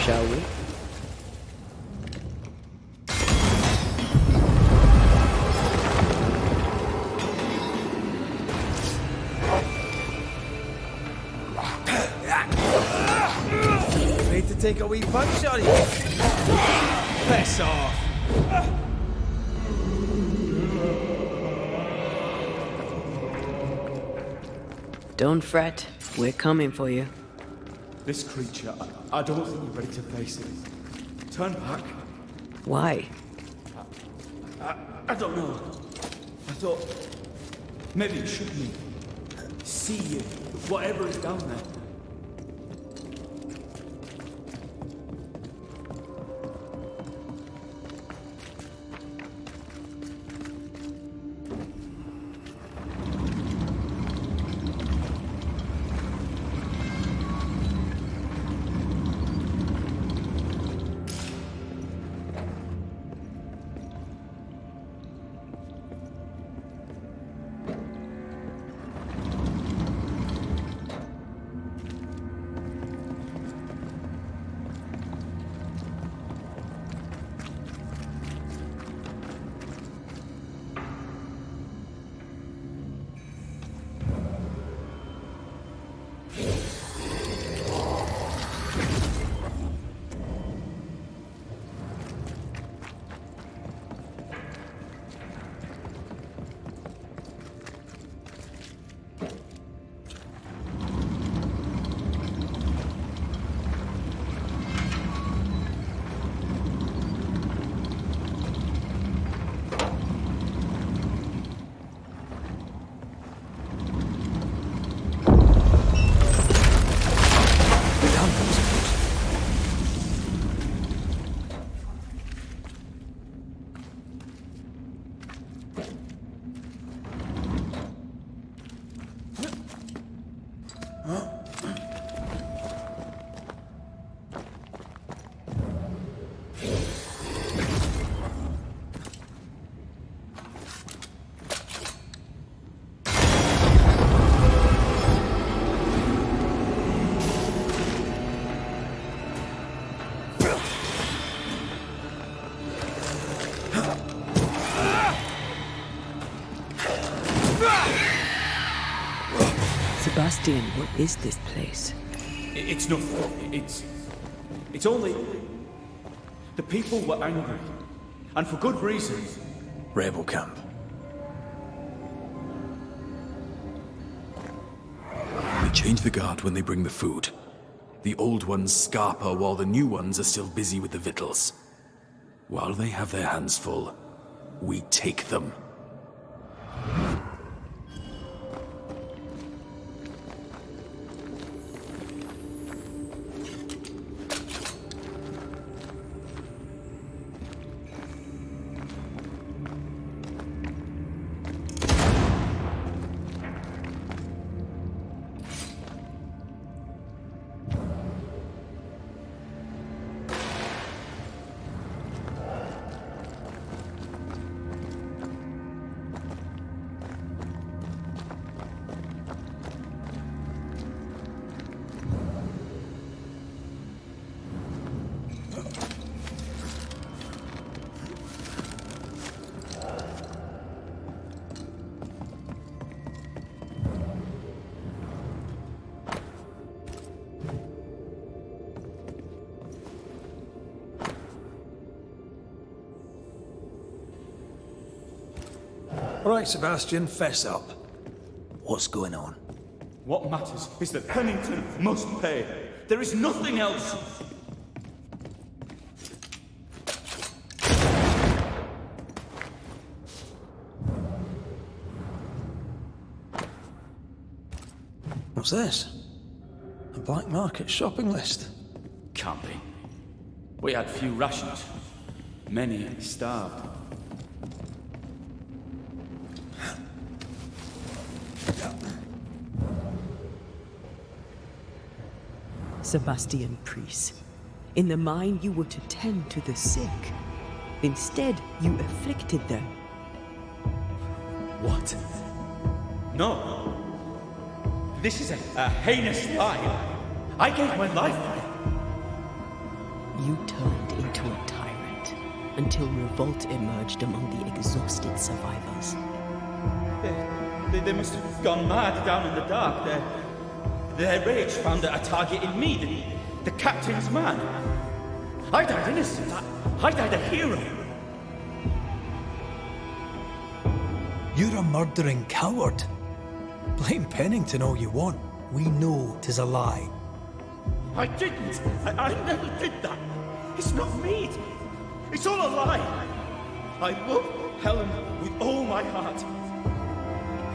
Shall we? Need to take a wee punch on you. Piss off. Don't fret, we're coming for you. This creature, I don't think you're ready to face it. Turn back. Why? I don't know. I thought maybe it should be. See you, whatever is down there. Sebastian, what is this place? It's nothing. It's only... The people were angry. And for good reason. Rebel camp. They change the guard when they bring the food. The old ones scarper while the new ones are still busy with the victuals. While they have their hands full, we take them. All right, Sebastian, fess up. What's going on? What matters is that Pennington must pay. There is nothing else. What's this? A black market shopping list. Can't be. We had few rations. Many starved. Sebastian Priest, in the mine you were to tend to the sick. Instead, you afflicted them. What? No. This is a heinous lie. I gave my life for it. You turned into a tyrant until revolt emerged among the exhausted survivors. They must have gone mad down in the dark. Their rage found a target in me, the captain's man. I died innocent. I died a hero. You're a murdering coward. Blame Pennington all you want. We know 'tis a lie. I didn't. I never did that. It's not me. It's all a lie. I love Helen with all my heart.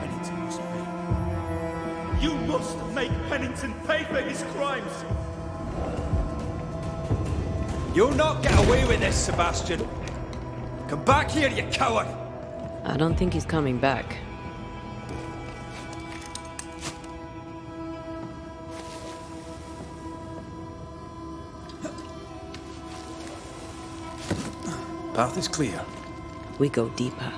Pennington must pay. You must make Pennington pay for his crimes. You'll not get away with this, Sebastian. Come back here, you coward! I don't think he's coming back. Path is clear. We go deeper.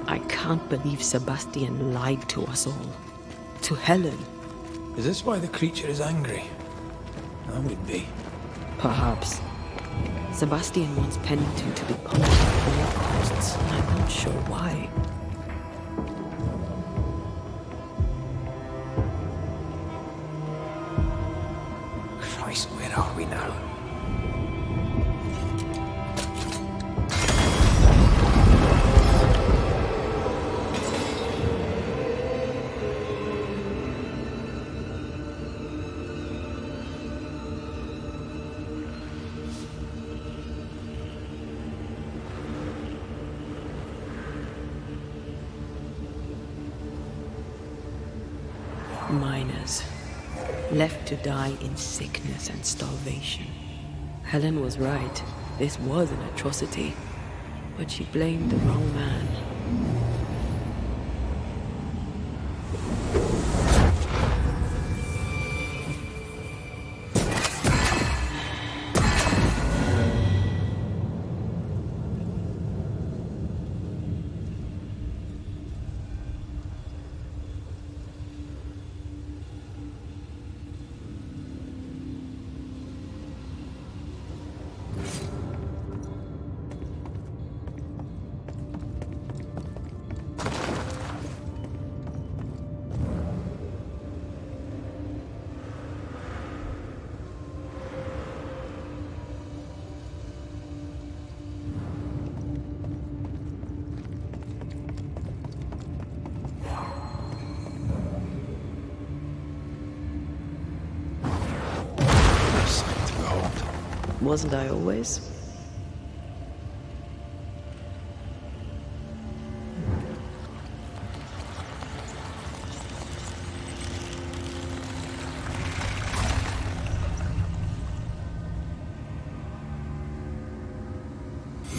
I can't believe Sebastian lied to us all. To Helen. Is this why the creature is angry? I would be. Perhaps. Sebastian wants Pennington to be punished at all costs. I'm not sure why. Christ, where are we now? Miners, left to die in sickness and starvation. Helen was right. This was an atrocity. But she blamed the wrong man. Wasn't I always?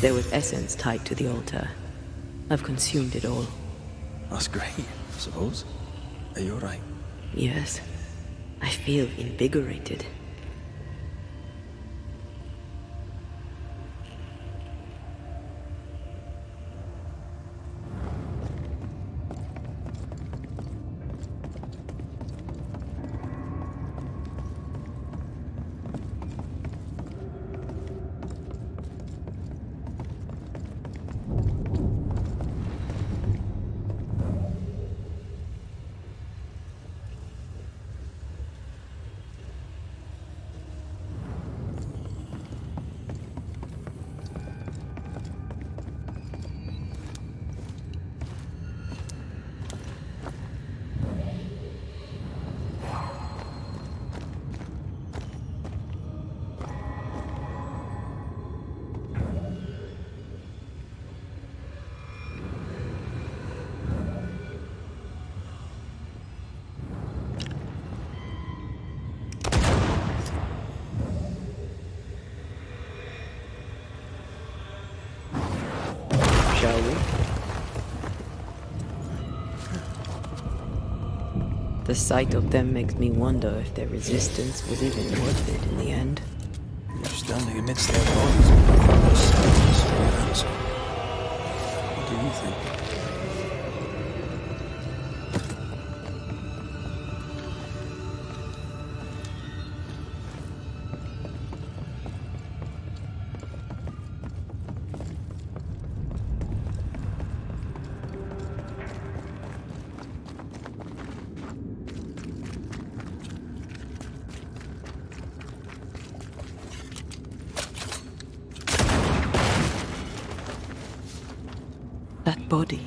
There was essence tied to the altar. I've consumed it all. That's great, I suppose. Are you alright? Yes. I feel invigorated. Shall we? The sight of them makes me wonder if their resistance was even worth it in the end. You're standing amidst their bodies with the silence of your answer. What do you think? That body.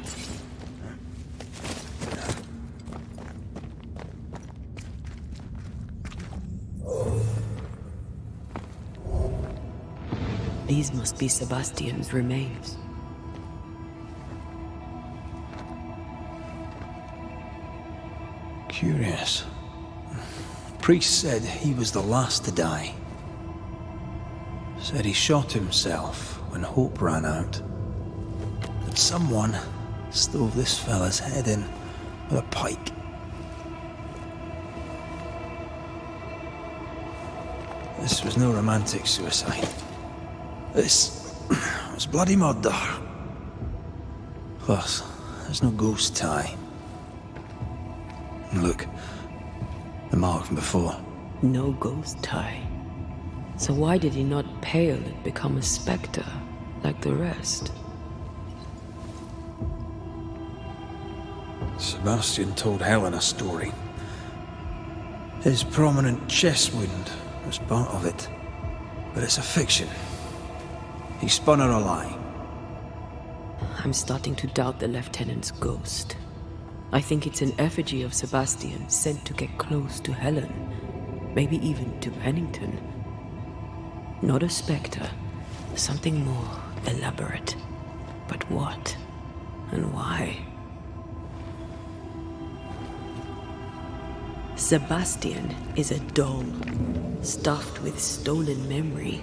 These must be Sebastian's remains. Curious. Priest said he was the last to die. Said he shot himself when hope ran out. That someone stove this fella's head in with a pike. This was no romantic suicide. This was bloody murder. Plus, there's no ghost tie. And look, the mark from before. No ghost tie. So why did he not pale and become a specter like the rest? Sebastian told Helen a story. His prominent chest wound was part of it. But it's a fiction. He spun her a lie. I'm starting to doubt the lieutenant's ghost. I think it's an effigy of Sebastian sent to get close to Helen. Maybe even to Pennington. Not a spectre. Something more elaborate. But what? And why? Sebastian is a doll, stuffed with stolen memory,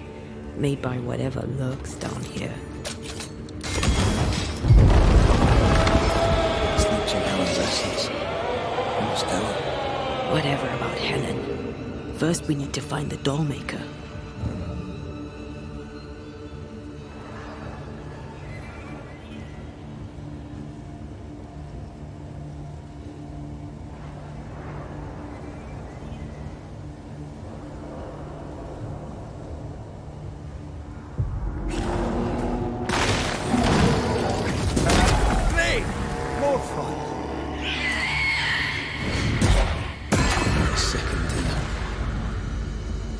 made by whatever lurks down here. Snatching Helen's essence. Who's Helen? Whatever about Helen. First we need to find the doll maker.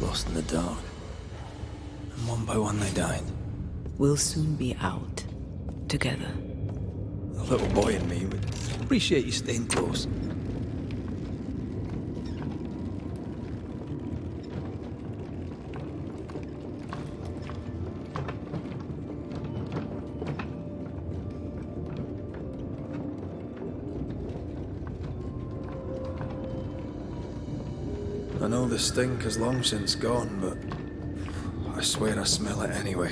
Lost in the dark. And one by one they died. We'll soon be out. Together. The little boy in me would appreciate you staying close. know the stink is long since gone, but I swear I smell it anyway.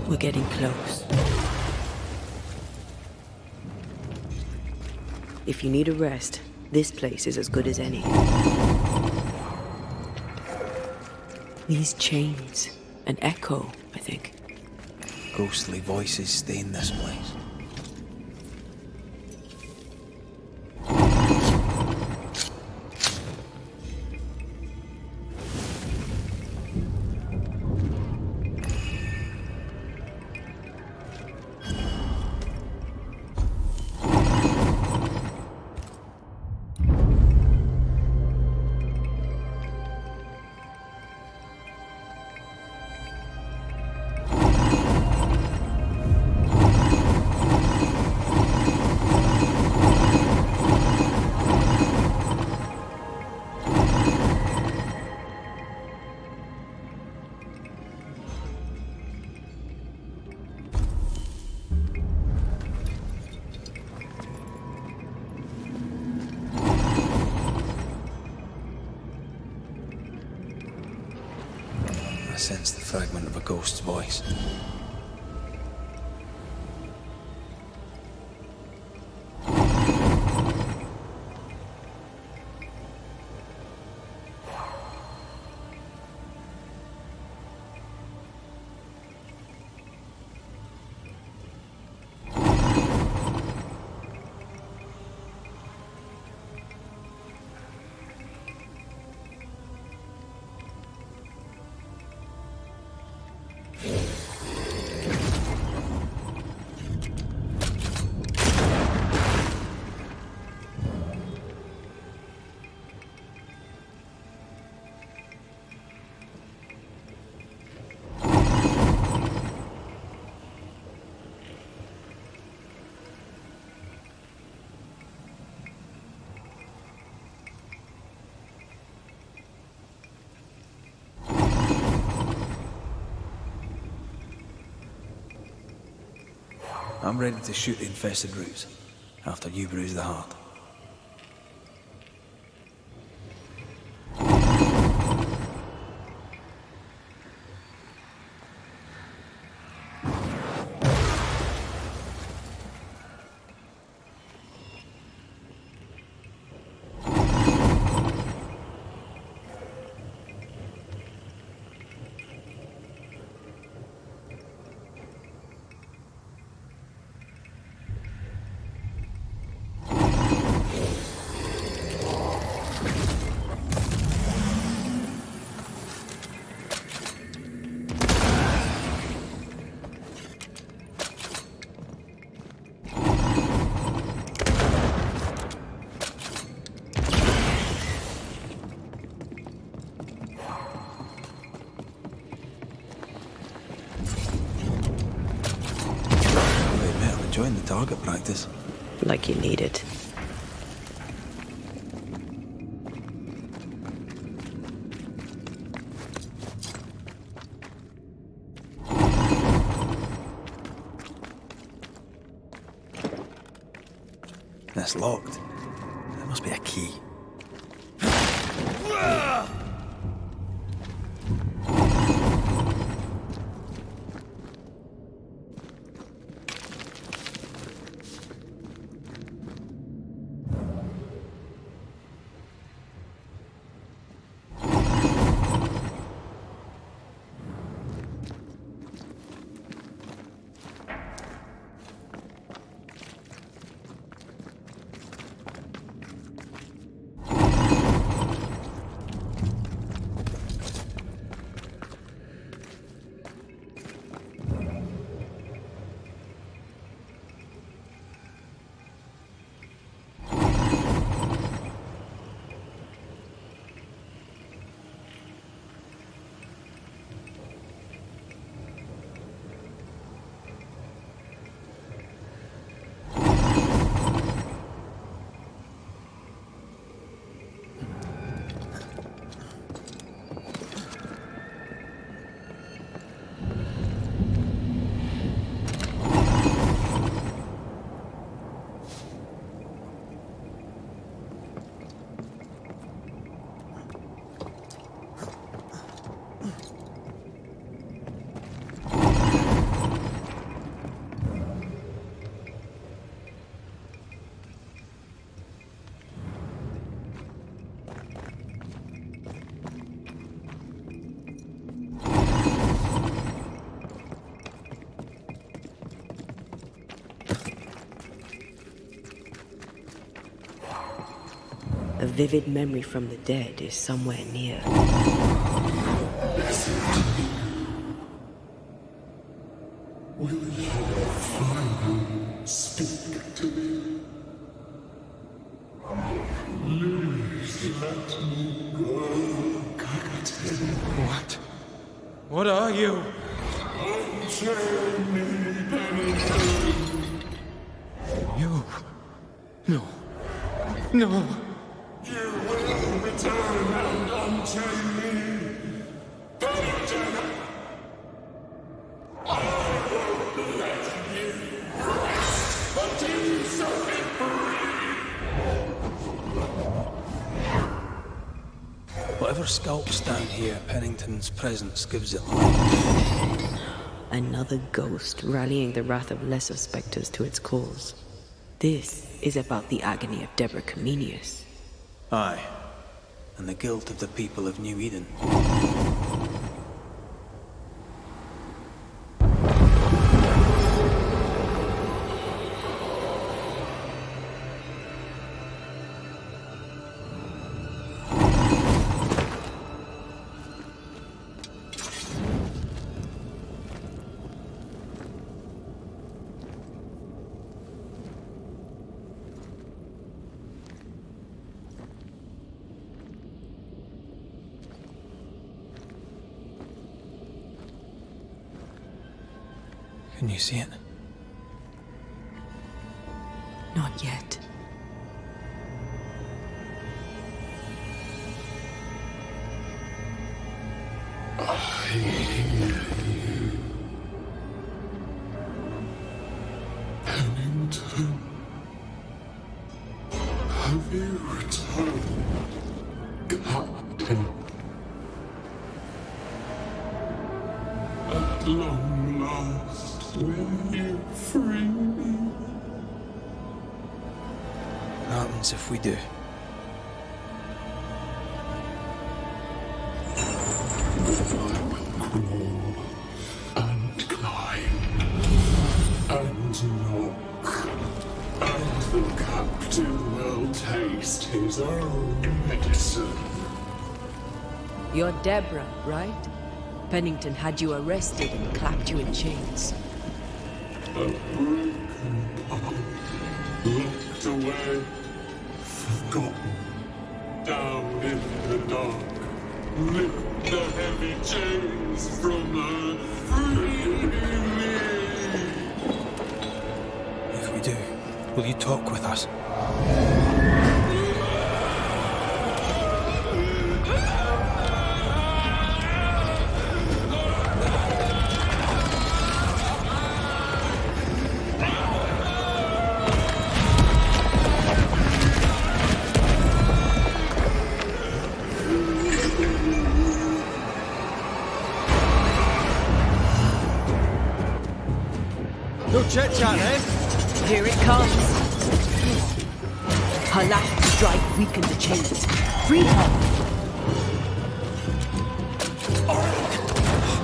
We're getting close. If you need a rest, this place is as good as any. These chains, an echo, I think. Ghostly voices stain this place. I sense the fragment of a ghost's voice. I'm ready to shoot the infested roots after you bruise the heart. Enjoying the target practice. Like you need it. That's locked. There must be a key. vivid memory from the dead is somewhere near. Will you finally speak to me? Please let me go, Captain. What? What are you? Unchain me, Pennington. You? No. No. You will return and unchain me, Pennington. I won't let you rest until you set me free. Whatever skulks down here, Pennington's presence gives it life. Another ghost rallying the wrath of lesser spectres to its cause. This is about the agony of Deborah Comenius. Aye, and the guilt of the people of New Eden. Can you see it? Not yet. I hear you. Pennington. Have you returned, Captain? At long last, will you free me? What happens if we do? I will crawl and climb and knock, and the captain will taste his own medicine. You're Deborah, right? Pennington had you arrested and clapped you in chains. A broken part, locked away, forgotten, down in the dark. Lift the heavy chains from her, free me. If we do, will you talk with us? No chit-chat, eh? Here it comes. Her last strike weakened the chains. Free her!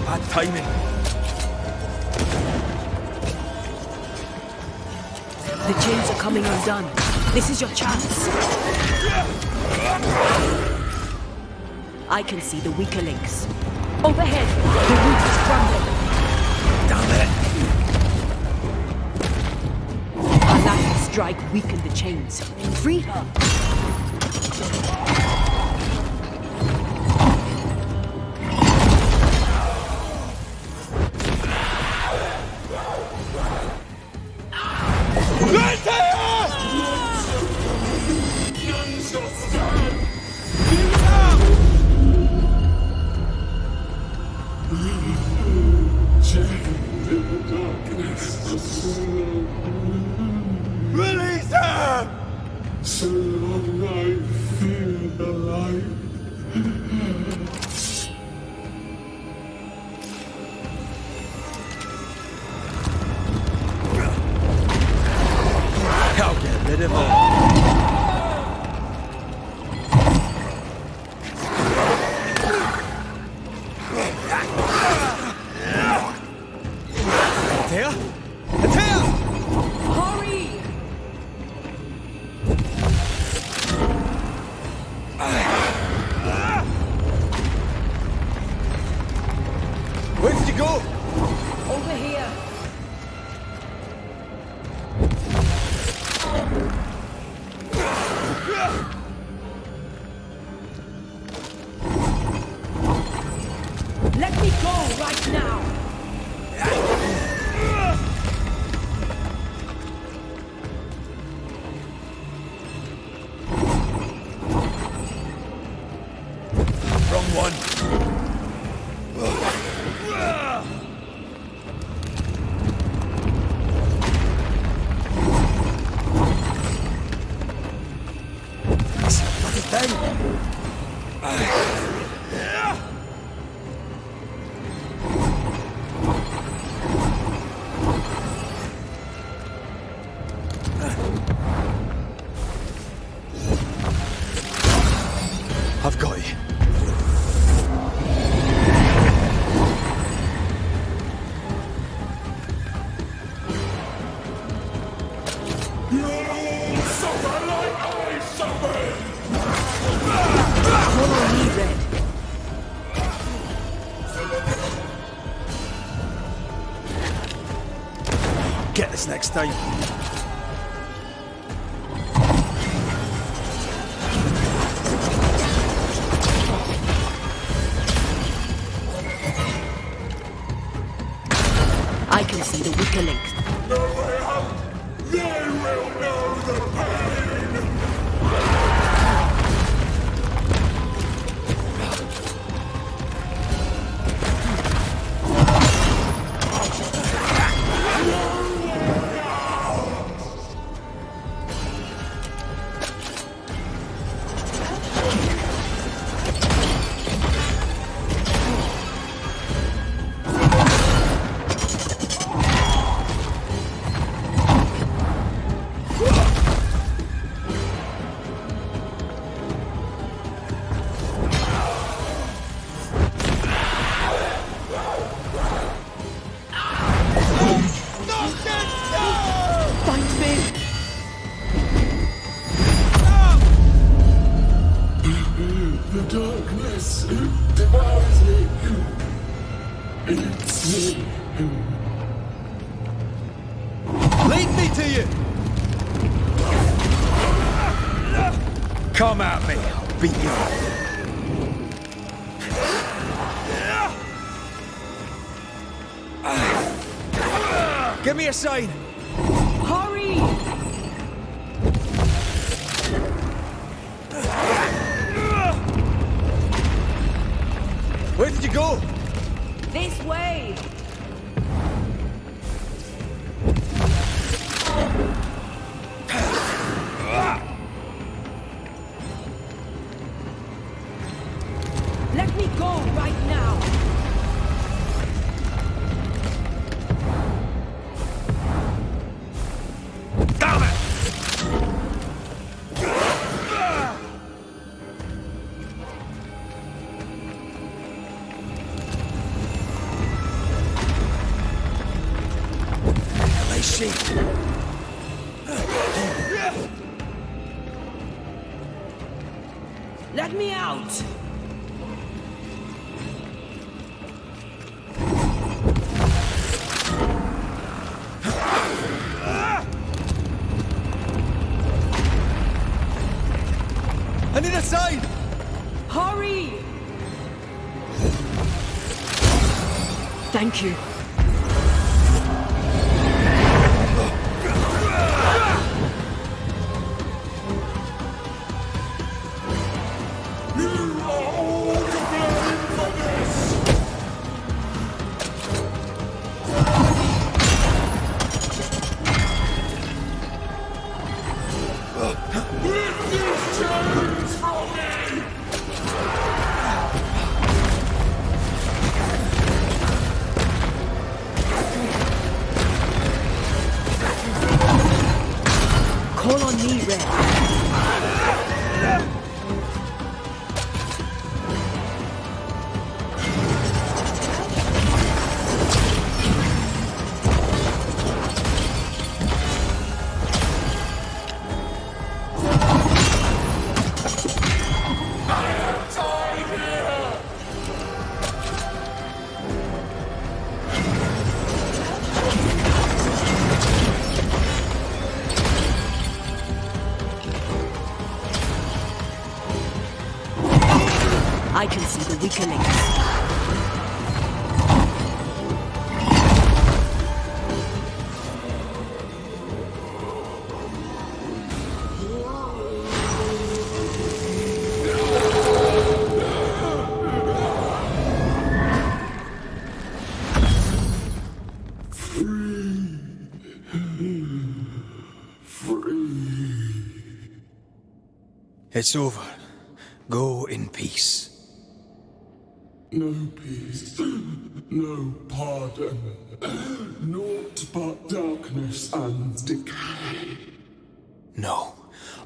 Bad timing. The chains are coming undone. This is your chance. I can see the weaker links. Overhead, the roof is crumbling. Damn it! Our last strike weakened the chains. Free her! Release her! So long I feel the light. I'll get rid of her. Suffer like I suffered! Call on me, Red. Get this next time. I can see the weaker link. No way out! They will know the pain! The darkness devours me. It's me. Lead me to you! Come at me, I'll beat you up. Give me a sign! Hurry! Where did you go? This way! Let me go right now! Damn it! Let me out! I need a sign! Hurry! Thank you. Call on me, Red. I can see the weaker links. It's over. Go in peace. No peace, no pardon, naught but darkness and decay. No.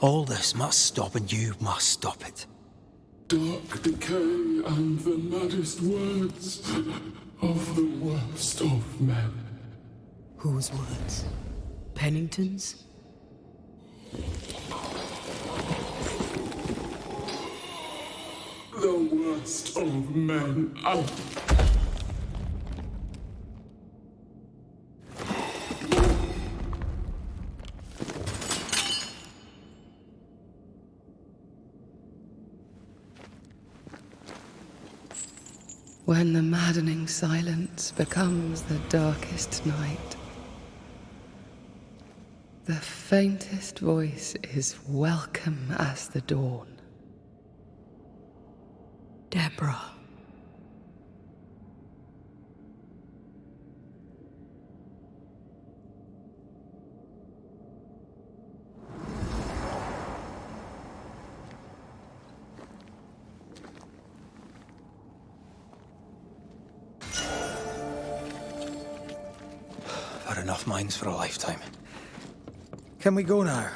All this must stop and you must stop it. Dark decay and the maddest words of the worst of men. Whose words? Pennington's? The worst of men. When the maddening silence becomes the darkest night, the faintest voice is welcome as the dawn. Deborah. I've had enough mines for a lifetime. Can we go now?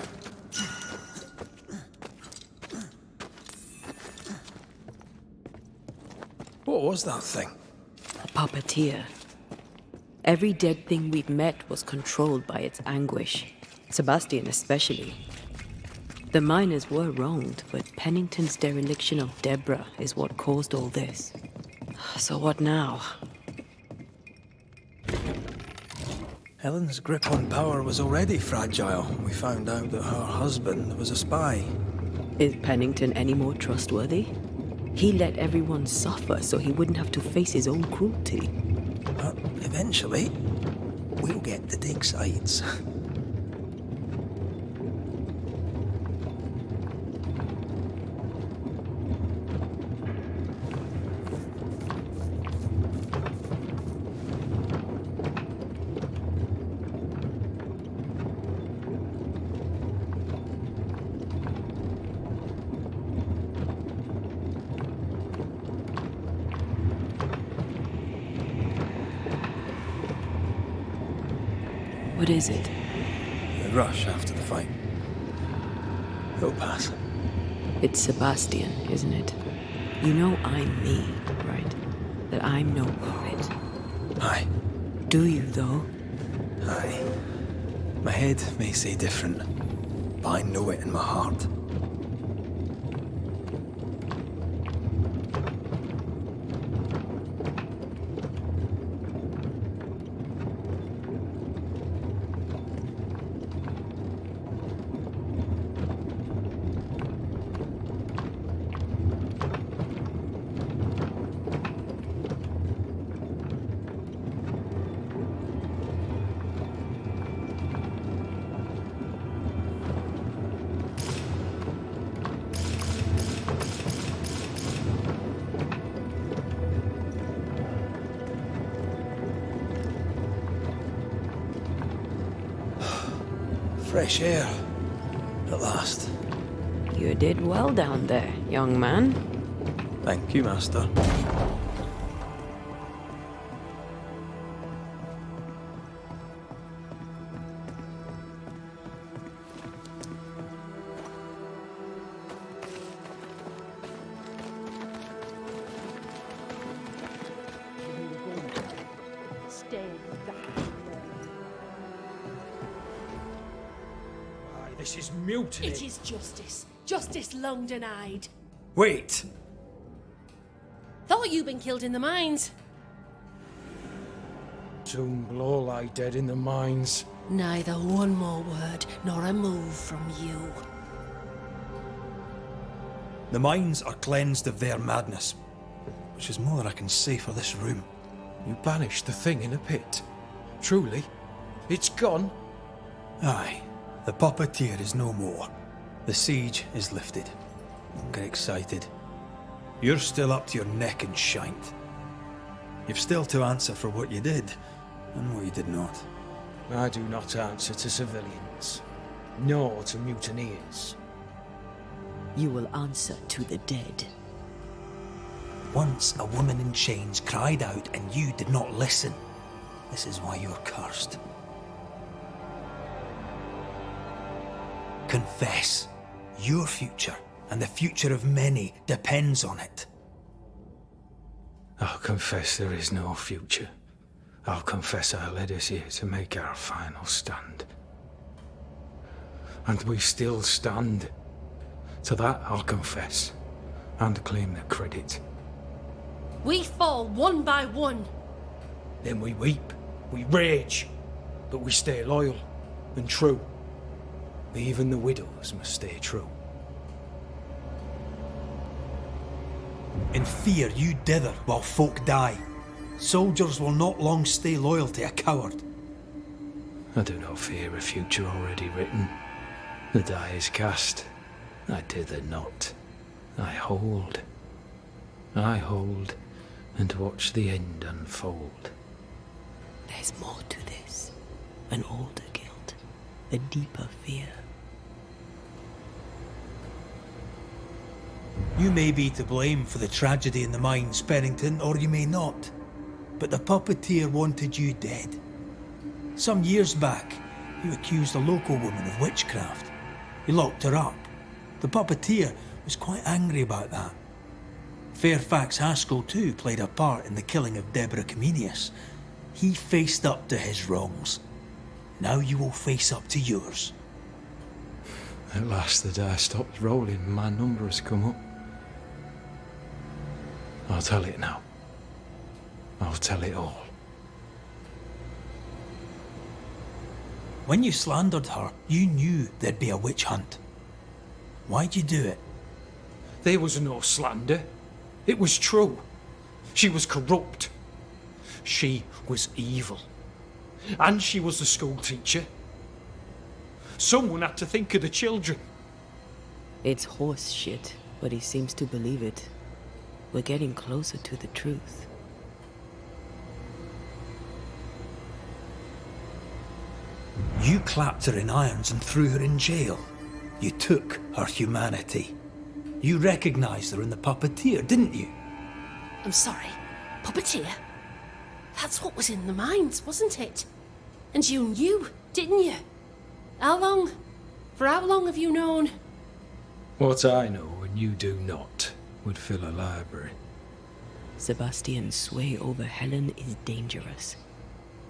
What was that thing? A puppeteer. Every dead thing we've met was controlled by its anguish. Sebastian especially. The miners were wronged, but Pennington's dereliction of Deborah is what caused all this. So what now? Helen's grip on power was already fragile. We found out that her husband was a spy. Is Pennington any more trustworthy? He let everyone suffer so he wouldn't have to face his own cruelty. But eventually, we'll get to take sides. What is it? The rush after the fight. It'll pass. It's Sebastian, isn't it? You know I'm me, right? That I'm no poet. Aye. Do you, though? Aye. My head may say different, but I know it in my heart. Fresh air. At last. You did well down there, young man. Thank you, Master. This is mutiny. It is justice. Justice long denied. Wait! Thought you'd been killed in the mines. Soon will all lie dead in the mines. Neither one more word nor a move from you. The mines are cleansed of their madness, which is more than I can say for this room. You banished the thing in a pit. Truly? It's gone? Aye. The puppeteer is no more. The siege is lifted. Don't get excited. You're still up to your neck in shite. You've still to answer for what you did, and what you did not. I do not answer to civilians, nor to mutineers. You will answer to the dead. Once a woman in chains cried out and you did not listen. This is why you're cursed. Confess. Your future and the future of many depends on it. I'll confess there is no future. I'll confess I led us here to make our final stand. and we still stand. To that I'll confess, and claim the credit. We fall one by one. Then we weep, we rage, but we stay loyal and true. Even the widows must stay true. In fear you dither while folk die. Soldiers will not long stay loyal to a coward. I do not fear a future already written. The die is cast. I dither not. I hold. I hold and watch the end unfold. There's more to this. An older guilt. A deeper fear. You may be to blame for the tragedy in the mines, Pennington, or you may not. But the puppeteer wanted you dead. Some years back, you accused a local woman of witchcraft. You locked her up. The puppeteer was quite angry about that. Fairfax Haskell too played a part in the killing of Deborah Comenius. He faced up to his wrongs. Now you will face up to yours. At last the die stopped rolling and my number has come up. I'll tell it now. I'll tell it all. When you slandered her, you knew there'd be a witch hunt. Why'd you do it? There was no slander. It was true. She was corrupt. She was evil. And she was a school teacher. Someone had to think of the children. It's horse shit, but he seems to believe it. We're getting closer to the truth. You clapped her in irons and threw her in jail. You took her humanity. You recognized her in the puppeteer, didn't you? I'm sorry. Puppeteer? That's what was in the mines, wasn't it? And you knew, didn't you? How long? For how long have you known? What I know and you do not would fill a library. Sebastian's sway over Helen is dangerous.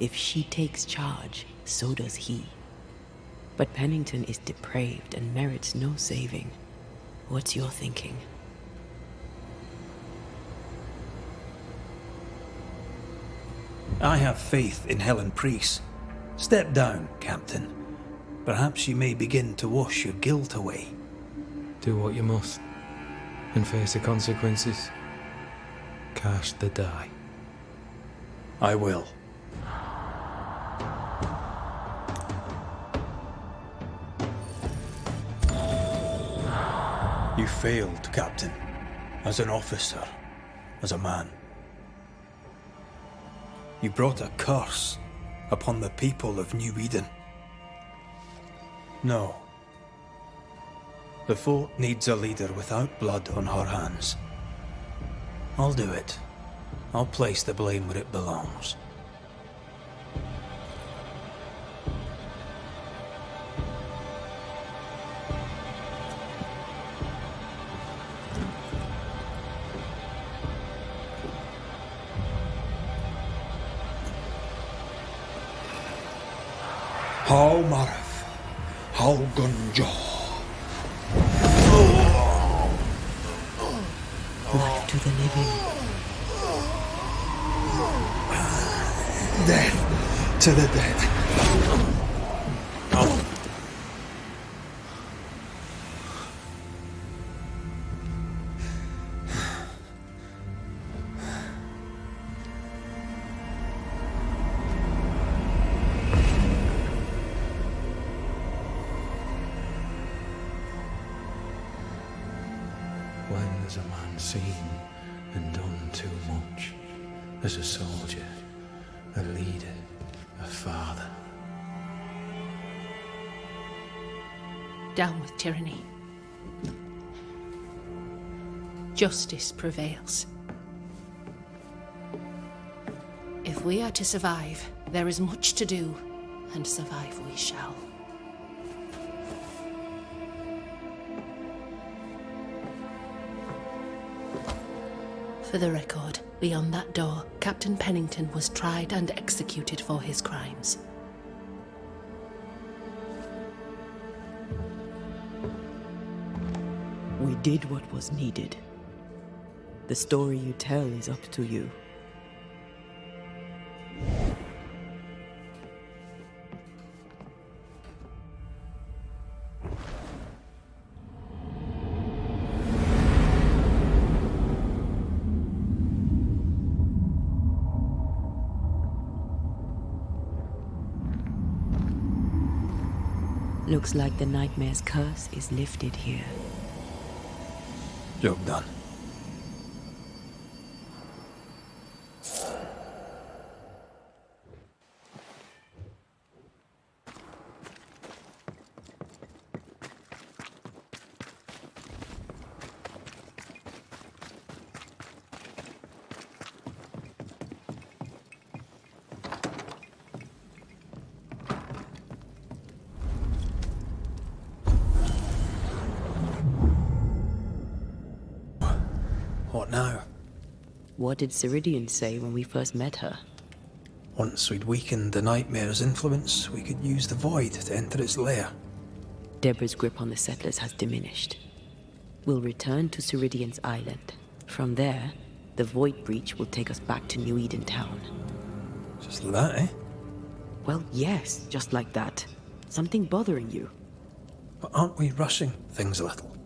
If she takes charge, so does he. But Pennington is depraved and merits no saving. What's your thinking? I have faith in Helen Priest. Step down, Captain. Perhaps you may begin to wash your guilt away. Do what you must, and face the consequences. Cast the die. I will. You failed, Captain. As an officer, as a man. You brought a curse upon the people of New Eden. No. The fort needs a leader without blood on her hands. I'll do it. I'll place the blame where it belongs. How Marif, how Gunjo. Life to the living. Death to the dead. When there's a man seen and done too much, as a soldier, a leader, a father. Down with tyranny. Justice prevails. If we are to survive, there is much to do, and survive we shall. For the record, beyond that door, Captain Pennington was tried and executed for his crimes. did what was needed. The story you tell is up to you. Looks like the nightmare's curse is lifted here. Job done. What now? What did Ceridian say when we first met her? Once we'd weakened the nightmare's influence, we could use the void to enter its lair. Deborah's grip on the settlers has diminished. We'll return to Ceridian's island. From there, the void breach will take us back to New Eden town. Just like that, eh? Well, yes, just like that. Something bothering you. But aren't we rushing things a little?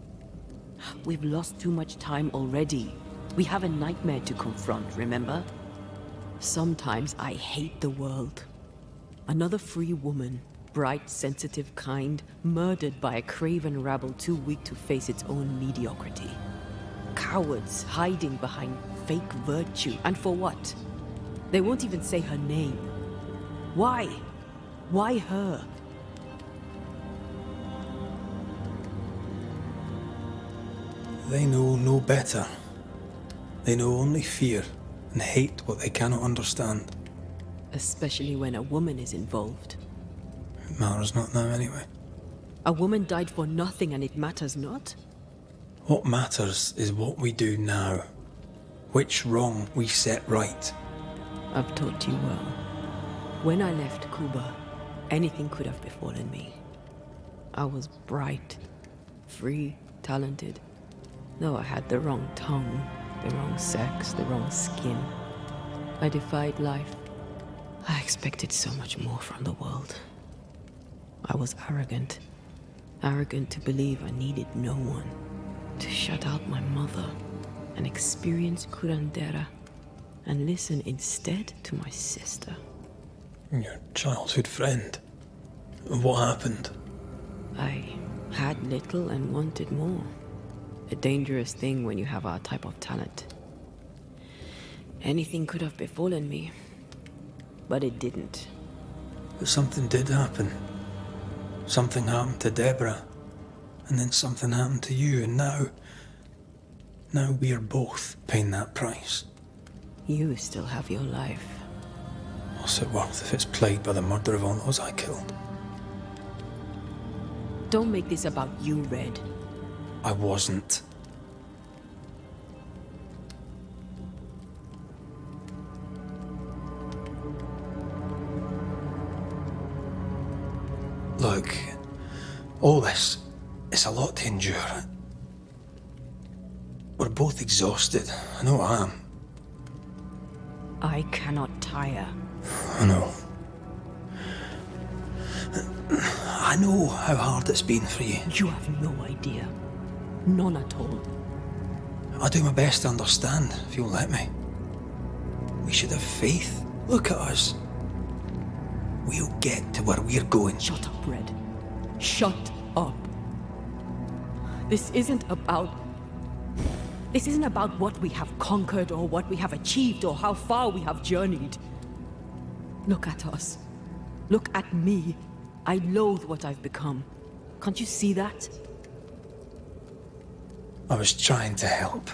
We've lost too much time already. We have a nightmare to confront, remember? Sometimes I hate the world. Another free woman, bright, sensitive, kind, murdered by a craven rabble too weak to face its own mediocrity. Cowards hiding behind fake virtue. And for what? They won't even say her name. Why? Why her? They know no better. They know only fear and hate what they cannot understand. Especially when a woman is involved. It matters not now anyway. A woman died for nothing and it matters not? What matters is what we do now. Which wrong we set right. I've taught you well. When I left Cuba, anything could have befallen me. I was bright, free, talented. Though I had the wrong tongue, the wrong sex, the wrong skin. I defied life. I expected so much more from the world. I was arrogant. Arrogant to believe I needed no one. To shut out my mother and experience curandera. And listen instead to my sister. Your childhood friend. What happened? I had little and wanted more. A dangerous thing when you have our type of talent. Anything could have befallen me, but it didn't. But something did happen. Something happened to Deborah, and then something happened to you, and now we're both paying that price. You still have your life. What's it worth if it's plagued by the murder of all those I killed? Don't make this about you, Red. I wasn't. Look, all this, it's a lot to endure. We're both exhausted. I know I am. I cannot tire. I know. I know how hard it's been for you. You have no idea. None at all. I'll do my best to understand, if you'll let me. We should have faith. Look at us. We'll get to where we're going. Shut up, Red. Shut up. This isn't about what we have conquered or what we have achieved or how far we have journeyed. Look at us. Look at me. I loathe what I've become. Can't you see that? I was trying to help.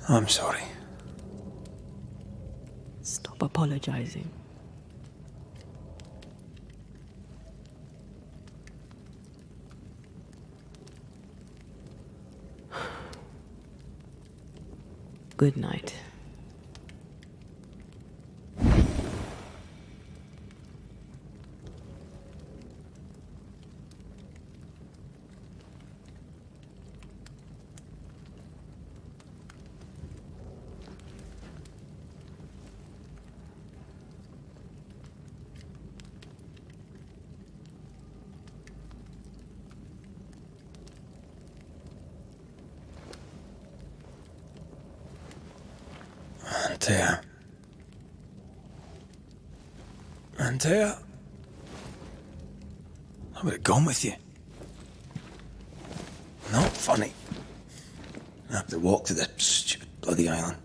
I'm sorry. Stop apologizing. Good night. Antea? I would have gone with you. Not funny. I have to walk to the stupid bloody island.